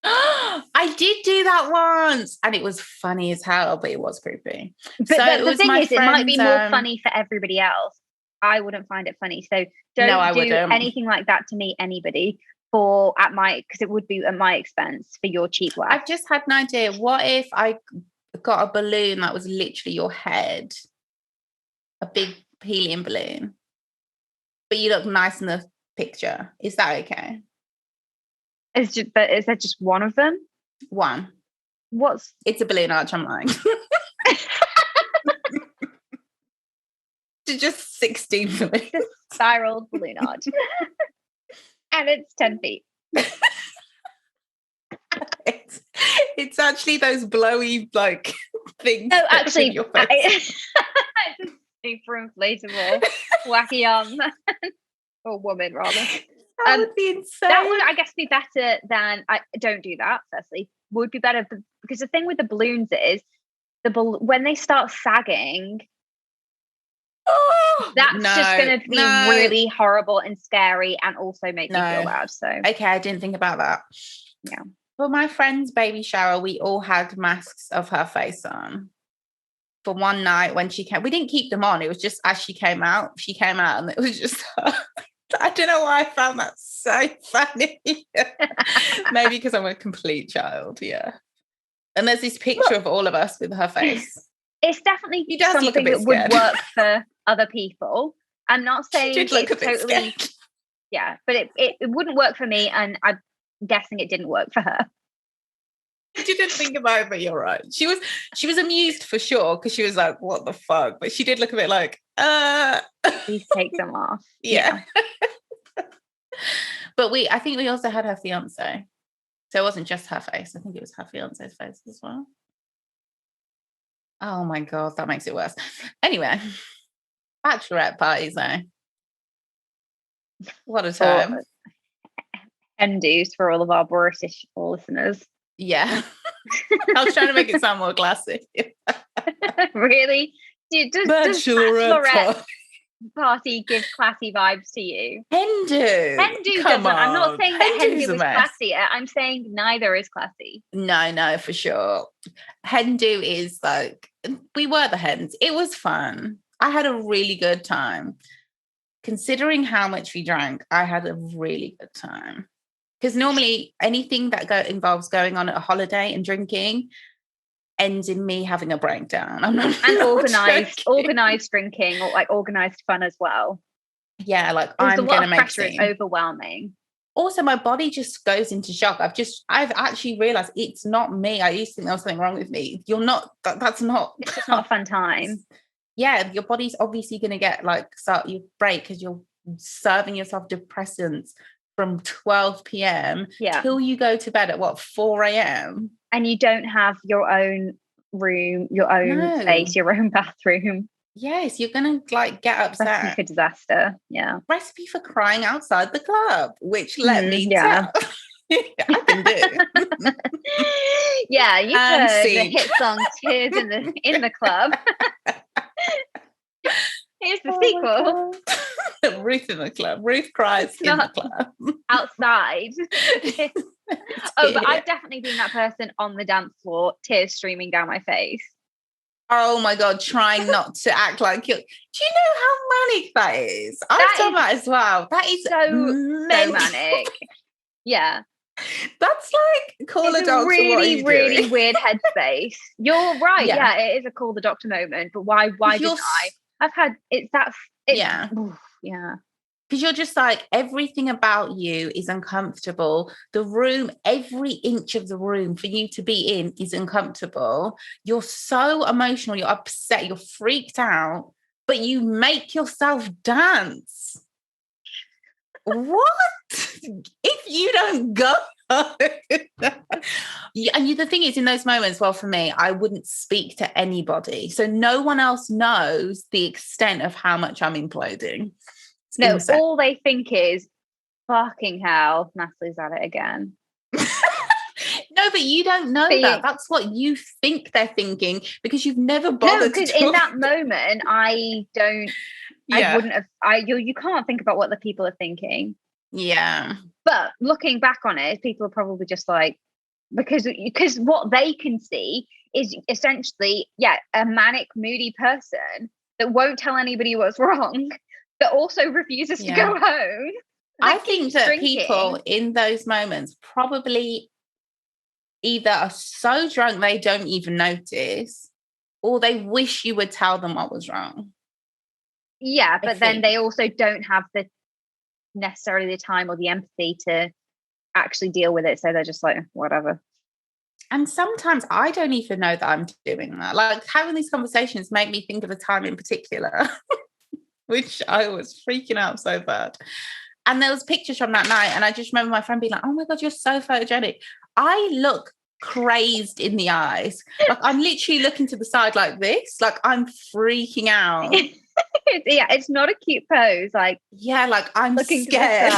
I did do that once and it was funny as hell, but it was creepy. But the thing is, it might be more funny for everybody else. I wouldn't find it funny. So don't do anything like that to me, anybody, because it would be at my expense for your cheap laugh. I've just had an idea. What if I got a balloon that was literally your head? A big helium balloon. But you look nice in the picture. Is that okay? Is that just one of them? One. It's a balloon arch, I'm lying. Just 16 balloons. Just spiraled balloon arch. And it's 10 feet. It's actually those blowy like things. No, actually, it's super inflatable, wacky arm or woman rather. That would be insane. That would, I guess, be better than I don't do that. Firstly, would be better because the thing with the balloons is when they start sagging. That's just going to be really horrible and scary and also make me feel bad. So okay, I didn't think about that. Yeah. For my friend's baby shower, we all had masks of her face on for one night when she came. We didn't keep them on. It was just as she came out and it was just her. I don't know why I found that so funny. Maybe because I'm a complete child, yeah. And there's this picture of all of us with her face. It's definitely something that would work for other people. I'm not saying it's totally, but it wouldn't work for me, and I'm guessing it didn't work for her. I didn't think about it, but you're right. She was amused for sure because she was like, "What the fuck?" But she did look a bit like, Please take them off. Yeah. But I think we also had her fiance, so it wasn't just her face. I think it was her fiance's face as well. Oh my God, that makes it worse. Anyway, bachelorette parties, though. What a time. Hendo's for all of our British listeners. Yeah. I was trying to make it sound more classy. Really? Does bachelorette party give classy vibes to you? Hendu doesn't. I'm not saying that Hendu is classier. I'm saying neither is classy. No, for sure. Hendu is like, we were the hens. It was fun. I had a really good time. Considering how much we drank, I had a really good time. Because normally anything that involves going on at a holiday and drinking ends in me having a breakdown. And organized drinking or like organized fun as well. Yeah, like I'm going to make pressure. It's overwhelming. Also, my body just goes into shock. I've actually realized it's not me. I used to think there was something wrong with me. You're not. That's not. It's just not a fun time. Yeah, your body's obviously going to get like you break because you're serving yourself depressants from 12 p.m. till you go to bed at 4 a.m. And you don't have your own room, your own space, your own bathroom. Yes, you're gonna get upset. Recipe for disaster. Yeah. Recipe for crying outside the club, which let me tell. I can do. Yeah, you've heard the hit song "Tears in the Club." Here's the sequel. Ruth in the club. Ruth cries in the club. Outside. But I've definitely been that person on the dance floor, tears streaming down my face. Oh my God, trying not to act like you. Do you know how manic that is? I've done that as well. That is so manic. Yeah. That's like call a doctor. Really, really weird headspace. You're right. Yeah, it is a call the doctor moment. But why didn't I? I've had yeah. Because you're just like, everything about you is uncomfortable. The room, every inch of the room for you to be in is uncomfortable. You're so emotional. You're upset. You're freaked out. But you make yourself dance. What? If you don't go. And the thing is, in those moments, well, for me, I wouldn't speak to anybody. So no one else knows the extent of how much I'm imploding. No, insane. All they think is, fucking hell, Natalie's at it again. No, but you don't know that. That's what you think they're thinking because you've never bothered. No, because in that moment, I wouldn't have. You can't think about what the people are thinking. Yeah. But looking back on it, people are probably just like, because what they can see is essentially, a manic, moody person that won't tell anybody what's wrong, that also refuses to go home. I think that people in those moments probably either are so drunk they don't even notice, or they wish you would tell them what was wrong. Yeah, but then they also don't have necessarily the time or the empathy to actually deal with it. So they're just like, whatever. And sometimes I don't even know that I'm doing that. Like, having these conversations make me think of a time in particular, which I was freaking out so bad. And there was pictures from that night. And I just remember my friend being like, oh my God, you're so photogenic. I look crazed in the eyes. Like, I'm literally looking to the side like this. Like, I'm freaking out. It's not a cute pose. Like, like I'm looking scared.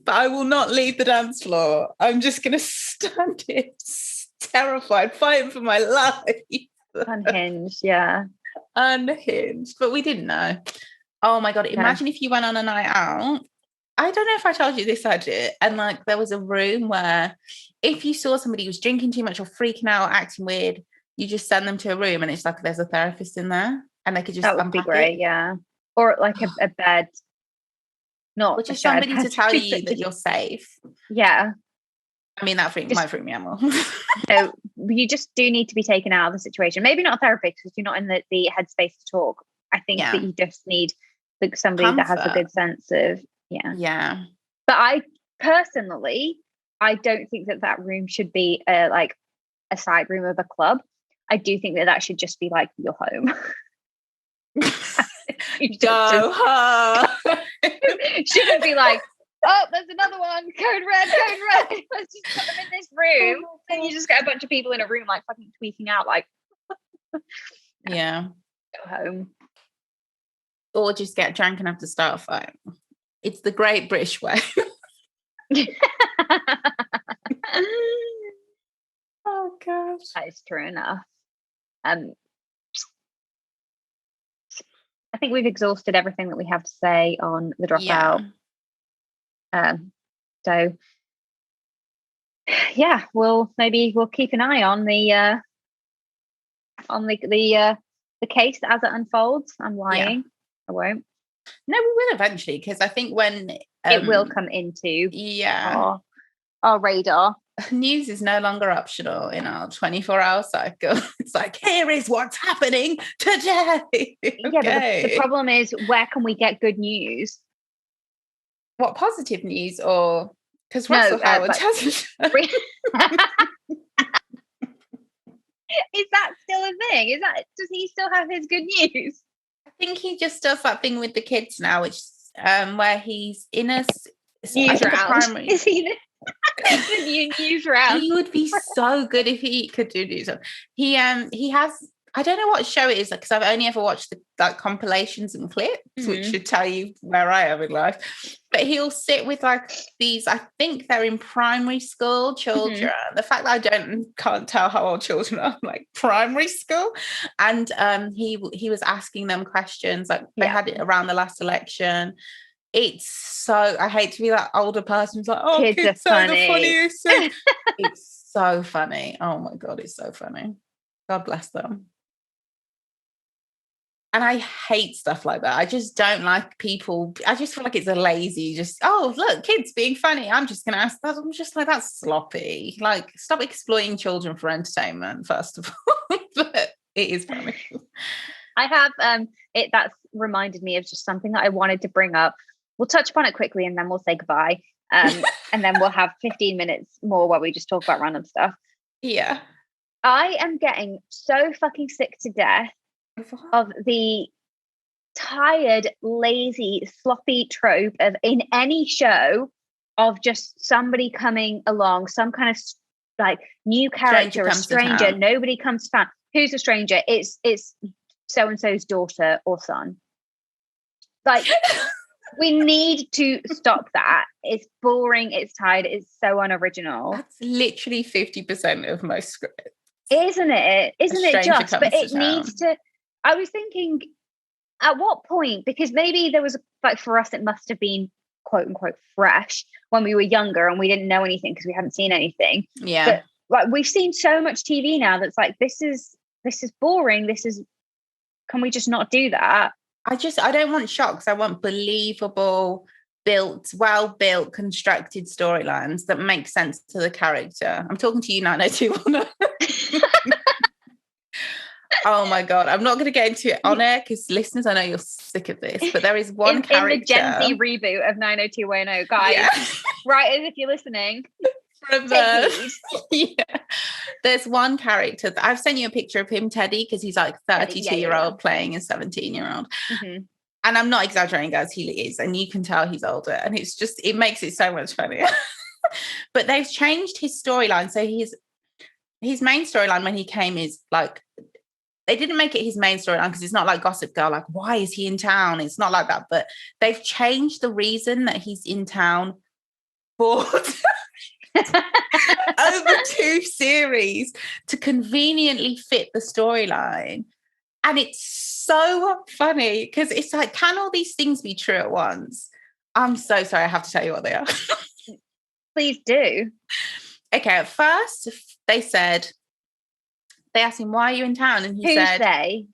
But I will not leave the dance floor. I'm just going to stand here, terrified, fighting for my life. Unhinged, yeah. Unhinged. But we didn't know. Oh my God, imagine if you went on a night out. I don't know if I told you this, I did. And like, there was a room where if you saw somebody who was drinking too much or freaking out, acting weird, you just send them to a room and it's like there's a therapist in there and they could just that would be great, yeah. Or like a bed. Not just somebody to tell you that you're safe. Yeah. I mean, that might freak me out more. So you just do need to be taken out of the situation. Maybe not a therapist because you're not in the headspace to talk. I think that you just need somebody that has a good sense of, Yeah. But I personally, I don't think that room should be like a side room of a club. I do think that should just be like your home. Go home. Shouldn't be like, oh, there's another one. Code red. Let's just put them in this room. And you just get a bunch of people in a room like fucking tweaking out like, yeah. Go home. Or just get drunk enough to start a fight. It's the great British way. Oh gosh. That is true enough. I think we've exhausted everything that we have to say on the Dropout. So we'll keep an eye on the case as it unfolds. I'm lying. I won't. No, we will eventually, because I think when it will come into our radar. News is no longer optional in our 24-hour cycle. It's like, here is what's happening today. Okay. Yeah, but the problem is, where can we get good news? What, positive news? Or because Russell Howard hasn't. Is that still a thing? Does he still have his good news? I think he just does that thing with the kids now, which where he's in a news round. Primary. Is he the new news round? He would be so good if he could do news. He has, I don't know what show it is, because I've only ever watched the compilations and clips, which should tell you where I am in life. But he'll sit with like these, I think they're in primary school children. The fact that I can't tell how old children are, like primary school. And he was asking them questions, like they had it around the last election. It's so, I hate to be that older person who's like, oh, kids are the funniest. It's so funny. Oh my God, it's so funny. God bless them. And I hate stuff like that. I just don't like people. I just feel like it's a lazy, just, oh, look, kids being funny. I'm just going to ask that. I'm just like, that's sloppy. Like, stop exploiting children for entertainment, first of all. But it is funny. I have, that's reminded me of just something that I wanted to bring up. We'll touch upon it quickly and then we'll say goodbye. And then we'll have 15 minutes more where we just talk about random stuff. Yeah. I am getting so fucking sick to death of the tired, lazy, sloppy trope of in any show of just somebody coming along, some kind of like new character, a stranger, nobody comes to town. Who's a stranger? It's so-and-so's daughter or son. Like, we need to stop that. It's boring, it's tired, it's so unoriginal. That's literally 50% of most scripts. Isn't it? Isn't it just? But it needs to, I was thinking, at what point, because maybe there was, like for us, it must have been quote unquote fresh when we were younger and we didn't know anything because we hadn't seen anything. Yeah. But like we've seen so much TV now that's like, this is boring. Can we just not do that? I don't want shocks. I want believable, well-built, constructed storylines that make sense to the character. I'm talking to you, 90210. Oh my God. I'm not going to get into it on air because listeners, I know you're sick of this, but there is one character. In the Gen Z reboot of 90210, guys. Yeah. Right, if you're listening. Yeah. There's one character that I've sent you a picture of him, Teddy, because he's like 32-year-old playing a 17-year-old. And I'm not exaggerating, guys, he is, and you can tell he's older, and it's just, it makes it so much funnier. But they've changed his storyline. So his main storyline when he came is like, they didn't make it his main storyline because it's not like Gossip Girl, like, why is he in town? It's not like that, but they've changed the reason that he's in town for over 2 series to conveniently fit the storyline. And it's so funny because it's like, can all these things be true at once? I'm so sorry, I have to tell you what they are. Please do. Okay, at first they asked him, why are you in town? And he said, they?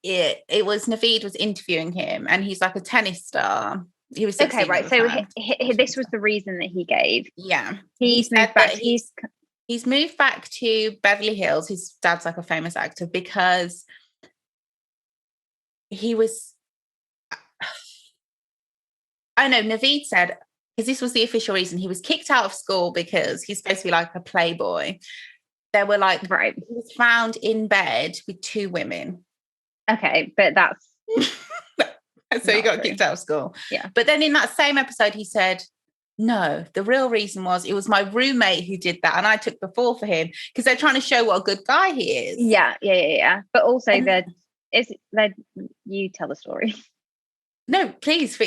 It was Naveed was interviewing him, and he's like a tennis star. He was 16. Okay, right. So this was the reason that he gave. Yeah, he's moved back. He's moved back to Beverly Hills. His dad's like a famous actor because he was. I know Naveed said, because this was the official reason, he was kicked out of school because he's supposed to be like a playboy. There were like, right. He was found in bed with 2 women. Okay, but that's so he got kicked out of school. Yeah. But then in that same episode, he said, no, the real reason was it was my roommate who did that, and I took the fall for him, because they're trying to show what a good guy he is. Yeah. But also you tell the story. No, please.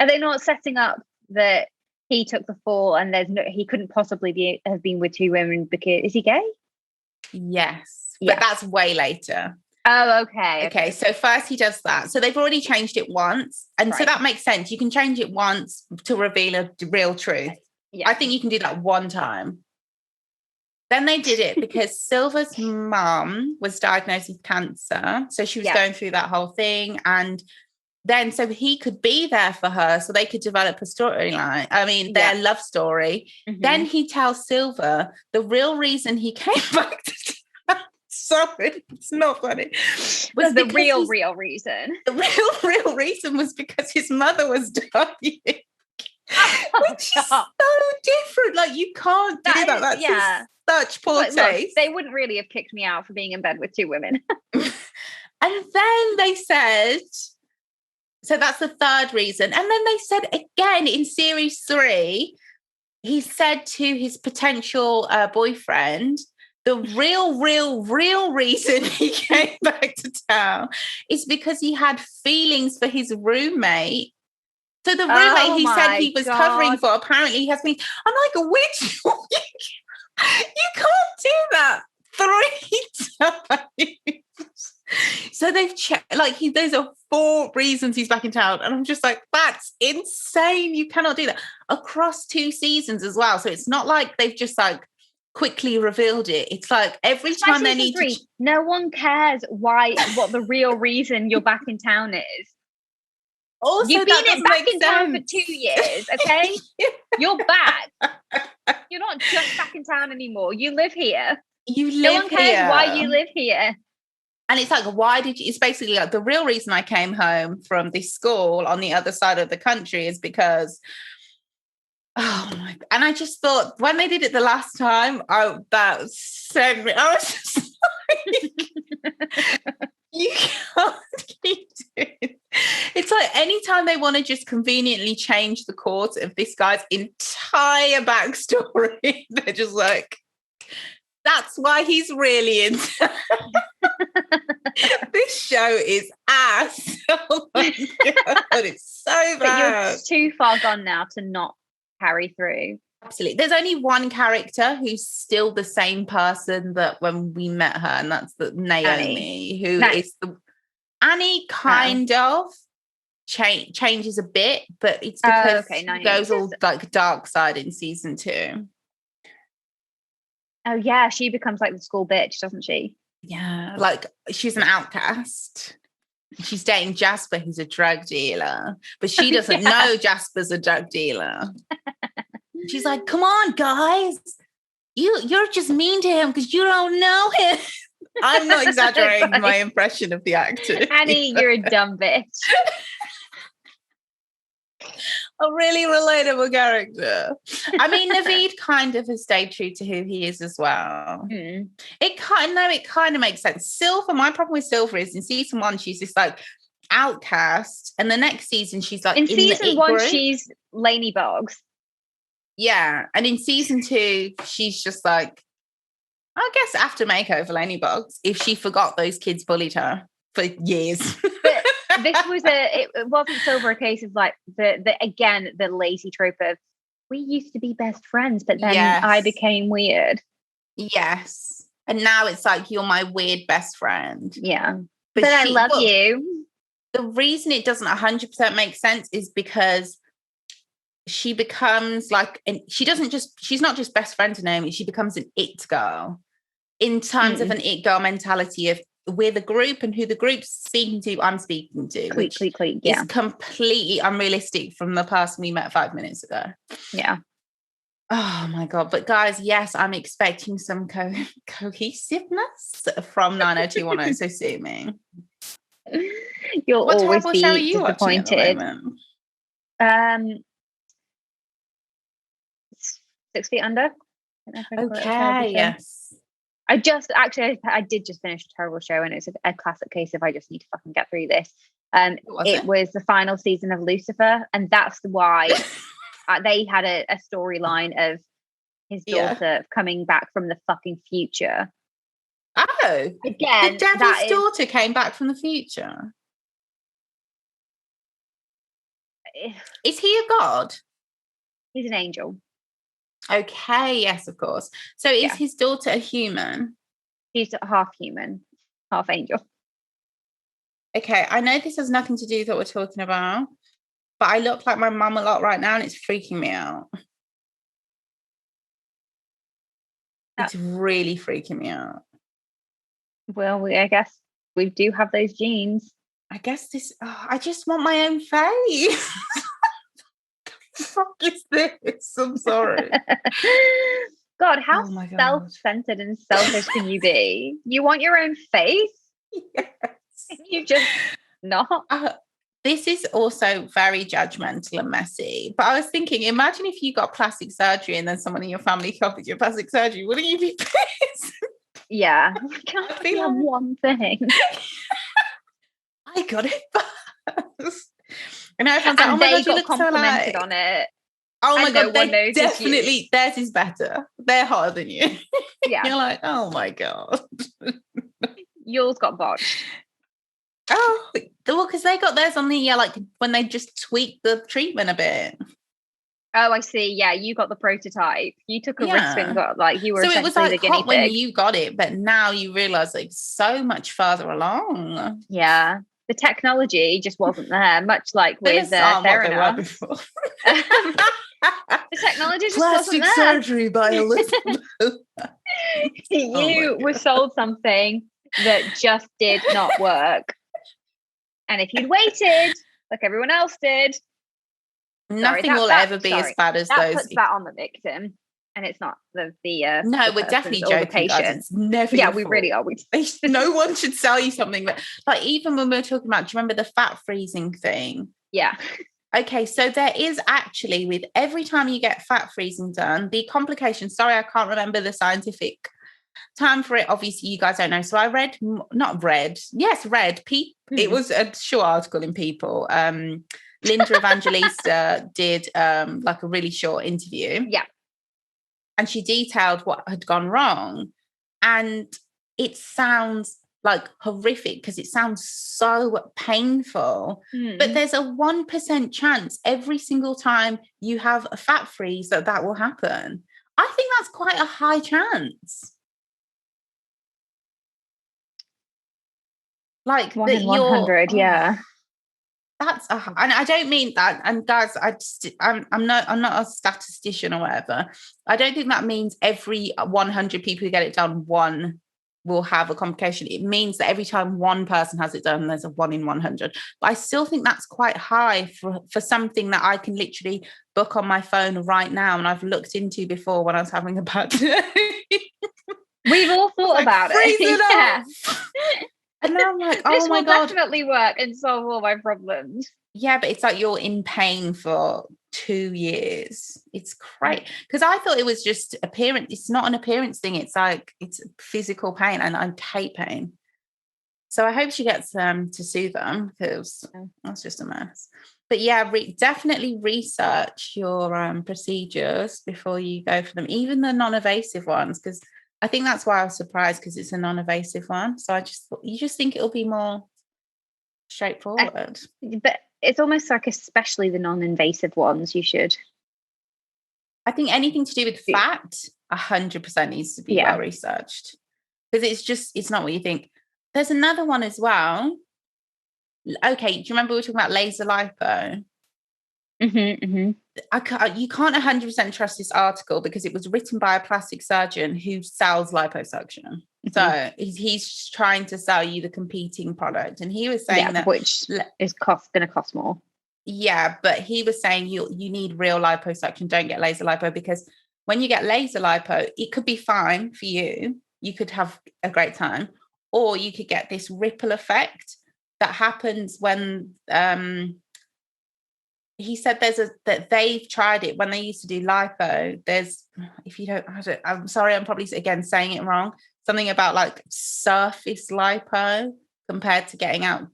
Are they not setting up that he took the fall and he couldn't possibly have been with 2 women because, is he gay? Yes. But that's way later. Oh, okay. Okay, so first he does that. So they've already changed it once. And so that makes sense. You can change it once to reveal a real truth. Yeah. I think you can do that one time. Then they did it because Silver's mum was diagnosed with cancer. So she was going through that whole thing. And then so he could be there for her so they could develop a storyline. I mean, their love story. Then he tells Silver the real reason he came back to sorry, it's not funny. Was the real reason. The real reason was because his mother was dying. Which is so different. Like, you can't do that. That's such poor taste. Look, they wouldn't really have kicked me out for being in bed with 2 women. And then they said, so that's the third reason. And then they said again in series 3, he said to his potential boyfriend, the real reason he came back to town is because he had feelings for his roommate. So the roommate he said he was covering for, apparently he has feelings. I'm like, which one? You can't do that 3 times. So they've checked, like, those are 4 reasons he's back in town. And I'm just like, that's insane. You cannot do that across 2 seasons as well. So it's not like they've just like quickly revealed it. It's like every time they need to. No one cares what the real reason you're back in town is. Also, you've been back in town for 2 years, okay? Yeah. You're back. You're not just back in town anymore. You live here. No one cares why you live here. And it's like, why did you? It's basically like the real reason I came home from this school on the other side of the country is because, oh my! And I just thought when they did it the last time, that sent me. I was just like, you can't keep doing it. It's like anytime they want to just conveniently change the course of this guy's entire backstory, they're just like, that's why he's really into this show is ass. Oh my God, it's so bad. But you're too far gone now to not carry through. Absolutely. There's only one character who's still the same person that when we met her, and that's the Naomi, who is the Annie kind of changes a bit, but it's because she goes all like dark side in season 2. Oh yeah, she becomes like the school bitch, doesn't she? Yeah, like she's an outcast. She's dating Jasper, who's a drug dealer, but she doesn't know Jasper's a drug dealer. She's like, come on, guys. You're just mean to him because you don't know him. I'm not exaggerating my impression of the actor. Annie, you're a dumb bitch. A really relatable character. I mean, Naveed kind of has stayed true to who he is as well. It kind of makes sense. Silver, my problem with Silver is in season 1, she's this like outcast, and the next season she's like in season 1 she's Lainey Boggs. Yeah, and in season 2 she's just like, I guess after makeover Lainey Boggs, if she forgot those kids bullied her for years. But this was it wasn't Silver a case of like the lazy trope of we used to be best friends, but then I became weird. Yes. And now it's like you're my weird best friend. Yeah. But I love you. The reason it doesn't 100% make sense is because she becomes like, and she's not just best friend to Naomi, she becomes an it girl in terms of an it girl mentality of we're the group and who the group's speaking to, I'm speaking to, which is completely unrealistic from the person we met 5 minutes ago. Yeah. Oh my God. But guys, yes, I'm expecting some cohesiveness from 90210. So sue me. You'll always be disappointed. 6 Feet Under. Okay, yes. I did just finish a terrible show, and it's a classic case of I just need to fucking get through this. It was the final season of Lucifer, and that's why they had a storyline of his daughter coming back from the fucking future. Oh, again, the devil's daughter came back from the future. Is he a god? He's an angel. Okay, yes, of course. So is his daughter a human? He's half human, half angel. Okay, I know this has nothing to do with what we're talking about, but I look like my mum a lot right now and it's freaking me out. It's really freaking me out. Well, I guess we do have those genes. I guess I just want my own face. The fuck is this? I'm sorry. God, how self-centered and selfish can you be? You want your own face? Yes. You just not. This is also very judgmental and messy. But I was thinking, imagine if you got plastic surgery and then someone in your family covered your plastic surgery. Wouldn't you be pissed? Yeah. I can't feel one thing. I got it first. And everyone's like, oh my God, you look complimented so on it. Oh my God, they definitely, theirs is better. They're hotter than you. Yeah. You're like, oh my God. Yours got botched. Oh, well, because they got theirs on the, like when they just tweaked the treatment a bit. Oh, I see. Yeah, you got the prototype. You took a risk and got you were so it was like the guinea hot pig when you got it, but now you realise like so much further along. Yeah, the technology just wasn't there. Much like with Theranos. The technology just wasn't there. Plastic surgery by Elizabeth. You were sold something that just did not work, and if you'd waited like everyone else did. Nothing will ever be as bad as those. Puts that on the victim, and it's not the no, we're definitely joking, guys. It's never. Yeah, we really are. No one should sell you something, but like even when we were talking about, do you remember the fat freezing thing? Yeah. Okay, so there is actually with every time you get fat freezing done, the complication. Sorry, I can't remember the scientific time for it. Obviously, you guys don't know. So I read. It was a short article in People. Linda Evangelista did like a really short interview. Yeah. And she detailed what had gone wrong. And it sounds like horrific because it sounds so painful. But there's a 1% chance every single time you have a fat freeze that will happen. I think that's quite a high chance. Like 1 in 100, yeah. That's and I don't mean that. And guys, I'm not a statistician or whatever. I don't think that means every 100 people who get it done, one will have a complication. It means that every time one person has it done, there's a 1 in 100. But I still think that's quite high for something that I can literally book on my phone right now, and I've looked into before when I was having a bad day. We've all thought about it. Yeah. And now I'm like, oh this my God. This will definitely work and solve all my problems. Yeah, but it's like you're in pain for 2 years. It's great. Because I thought it was just appearance. It's not an appearance thing. It's like, it's physical pain, and I hate pain. So I hope she gets to sue them, because that's just a mess. But yeah, definitely research your procedures before you go for them, even the non-invasive ones, because I think that's why I was surprised, because it's a non-invasive one. So you just think it'll be more straightforward. But it's almost like, especially the non-invasive ones, you should. I think anything to do with fat, 100% needs to be well researched, because it's not what you think. There's another one as well. Okay, do you remember we were talking about laser lipo? You can't 100% trust this article because it was written by a plastic surgeon who sells liposuction. So he's trying to sell you the competing product, and he was saying that which is going to cost more. Yeah, but he was saying you need real liposuction. Don't get laser lipo, because when you get laser lipo, it could be fine for you. You could have a great time, or you could get this ripple effect that happens when he said that they've tried it when they used to do lipo. I'm sorry, I'm probably again saying it wrong. Something about like surface lipo compared to getting out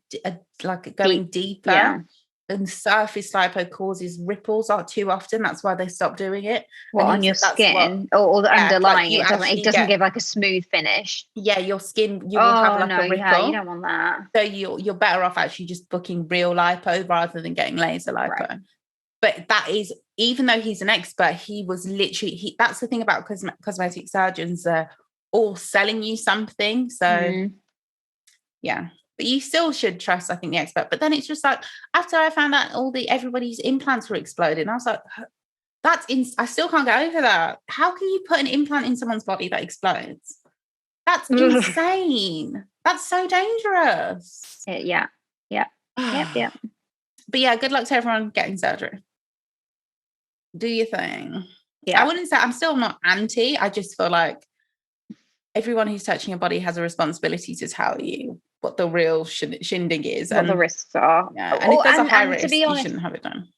going deeper. Yeah. And surface lipo causes ripples too often. That's why they stopped doing it. On your skin or the underlying, it doesn't give like a smooth finish. Yeah, your skin, you will have like a ripple. Yeah, you don't want that. So you're better off actually just booking real lipo rather than getting laser lipo. Right. But that is, even though he's an expert, he was literally, that's the thing about cosmetic surgeons, they're all selling you something. So yeah. But you still should trust, I think, the expert. But then it's just like, after I found out everybody's implants were exploding, I was like, I still can't get over that. How can you put an implant in someone's body that explodes? That's insane. That's so dangerous. Yeah. But yeah, good luck to everyone getting surgery. Do your thing. Yeah. I wouldn't say, I'm still not anti. I just feel like everyone who's touching your body has a responsibility to tell you what the real shindig is. What the risks are. Yeah. And if there's a high risk, you shouldn't have it done.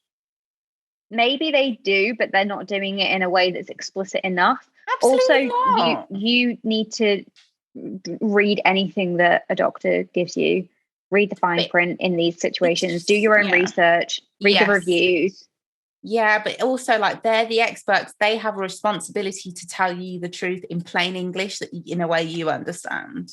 Maybe they do, but they're not doing it in a way that's explicit enough. Absolutely also, not. You need to read anything that a doctor gives you. read the fine print in these situations, do your own research, read the reviews. Yeah, but also like they're the experts. They have a responsibility to tell you the truth in plain English that in a way you understand.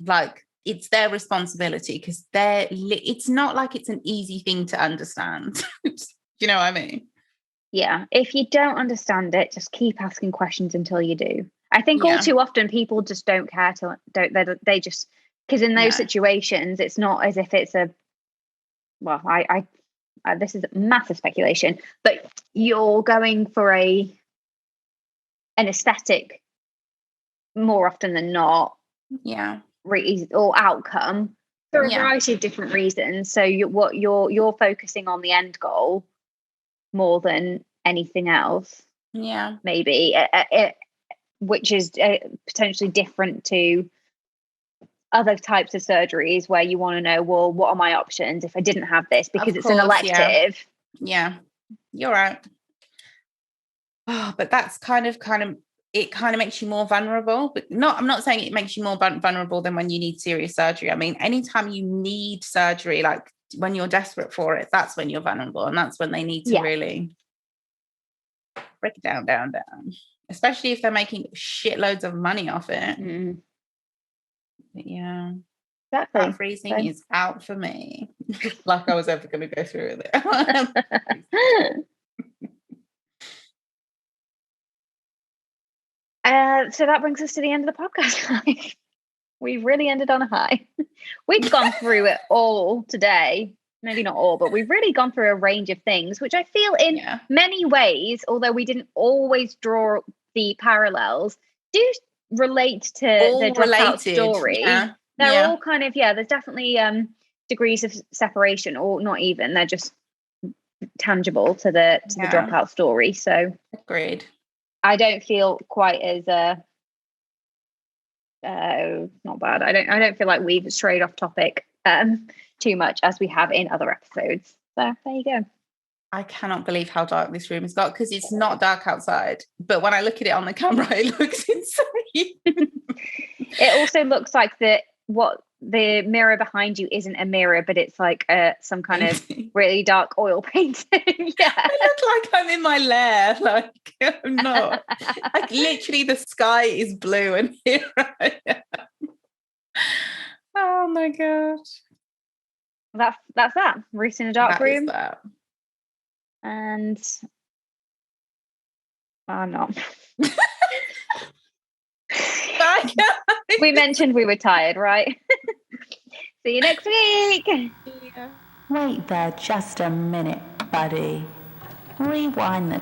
Like it's their responsibility because it's not like it's an easy thing to understand. You know what I mean? Yeah. If you don't understand it, just keep asking questions until you do. I think all too often people just don't care they just, because in those situations, it's not as if it's I this is massive speculation, but you're going for an aesthetic more often than not. Yeah. Or outcome for a variety of different reasons. So you're focusing on the end goal more than anything else. Yeah. Maybe which is potentially different to other types of surgeries where you want to know, well, what are my options if I didn't have this, because it's an elective. Yeah, you're right. Oh, but that's kind of it kind of makes you more vulnerable, but I'm not saying it makes you more vulnerable than when you need serious surgery. I mean, anytime you need surgery, like when you're desperate for it, that's when you're vulnerable, and that's when they need to really break it down, especially if they're making shitloads of money off it. Yeah, exactly. That freezing is out for me. Like I was ever going to go through with it. So that brings us to the end of the podcast. We've really ended on a high. We've gone through it all today. Maybe not all, but we've really gone through a range of things, which I feel in many ways, although we didn't always draw the parallels, do relate to the Dropout story. Yeah. They're all kind of, there's definitely degrees of separation, or not even, they're just tangible to the Dropout story. So agreed. I don't feel quite as not bad. I don't feel like we've strayed off topic too much as we have in other episodes. So there you go. I cannot believe how dark this room has got, because it's not dark outside, but when I look at it on the camera, it looks insane. It also looks like the mirror behind you isn't a mirror, but it's like some kind of really dark oil painting. I look like I'm in my lair. Like I'm not. Like literally, the sky is blue, and here I am. Oh my gosh. That's that. Root in a dark room. That. And I'm not. We mentioned we were tired, right? See you next week. Yeah. Wait there just a minute, buddy. Rewind the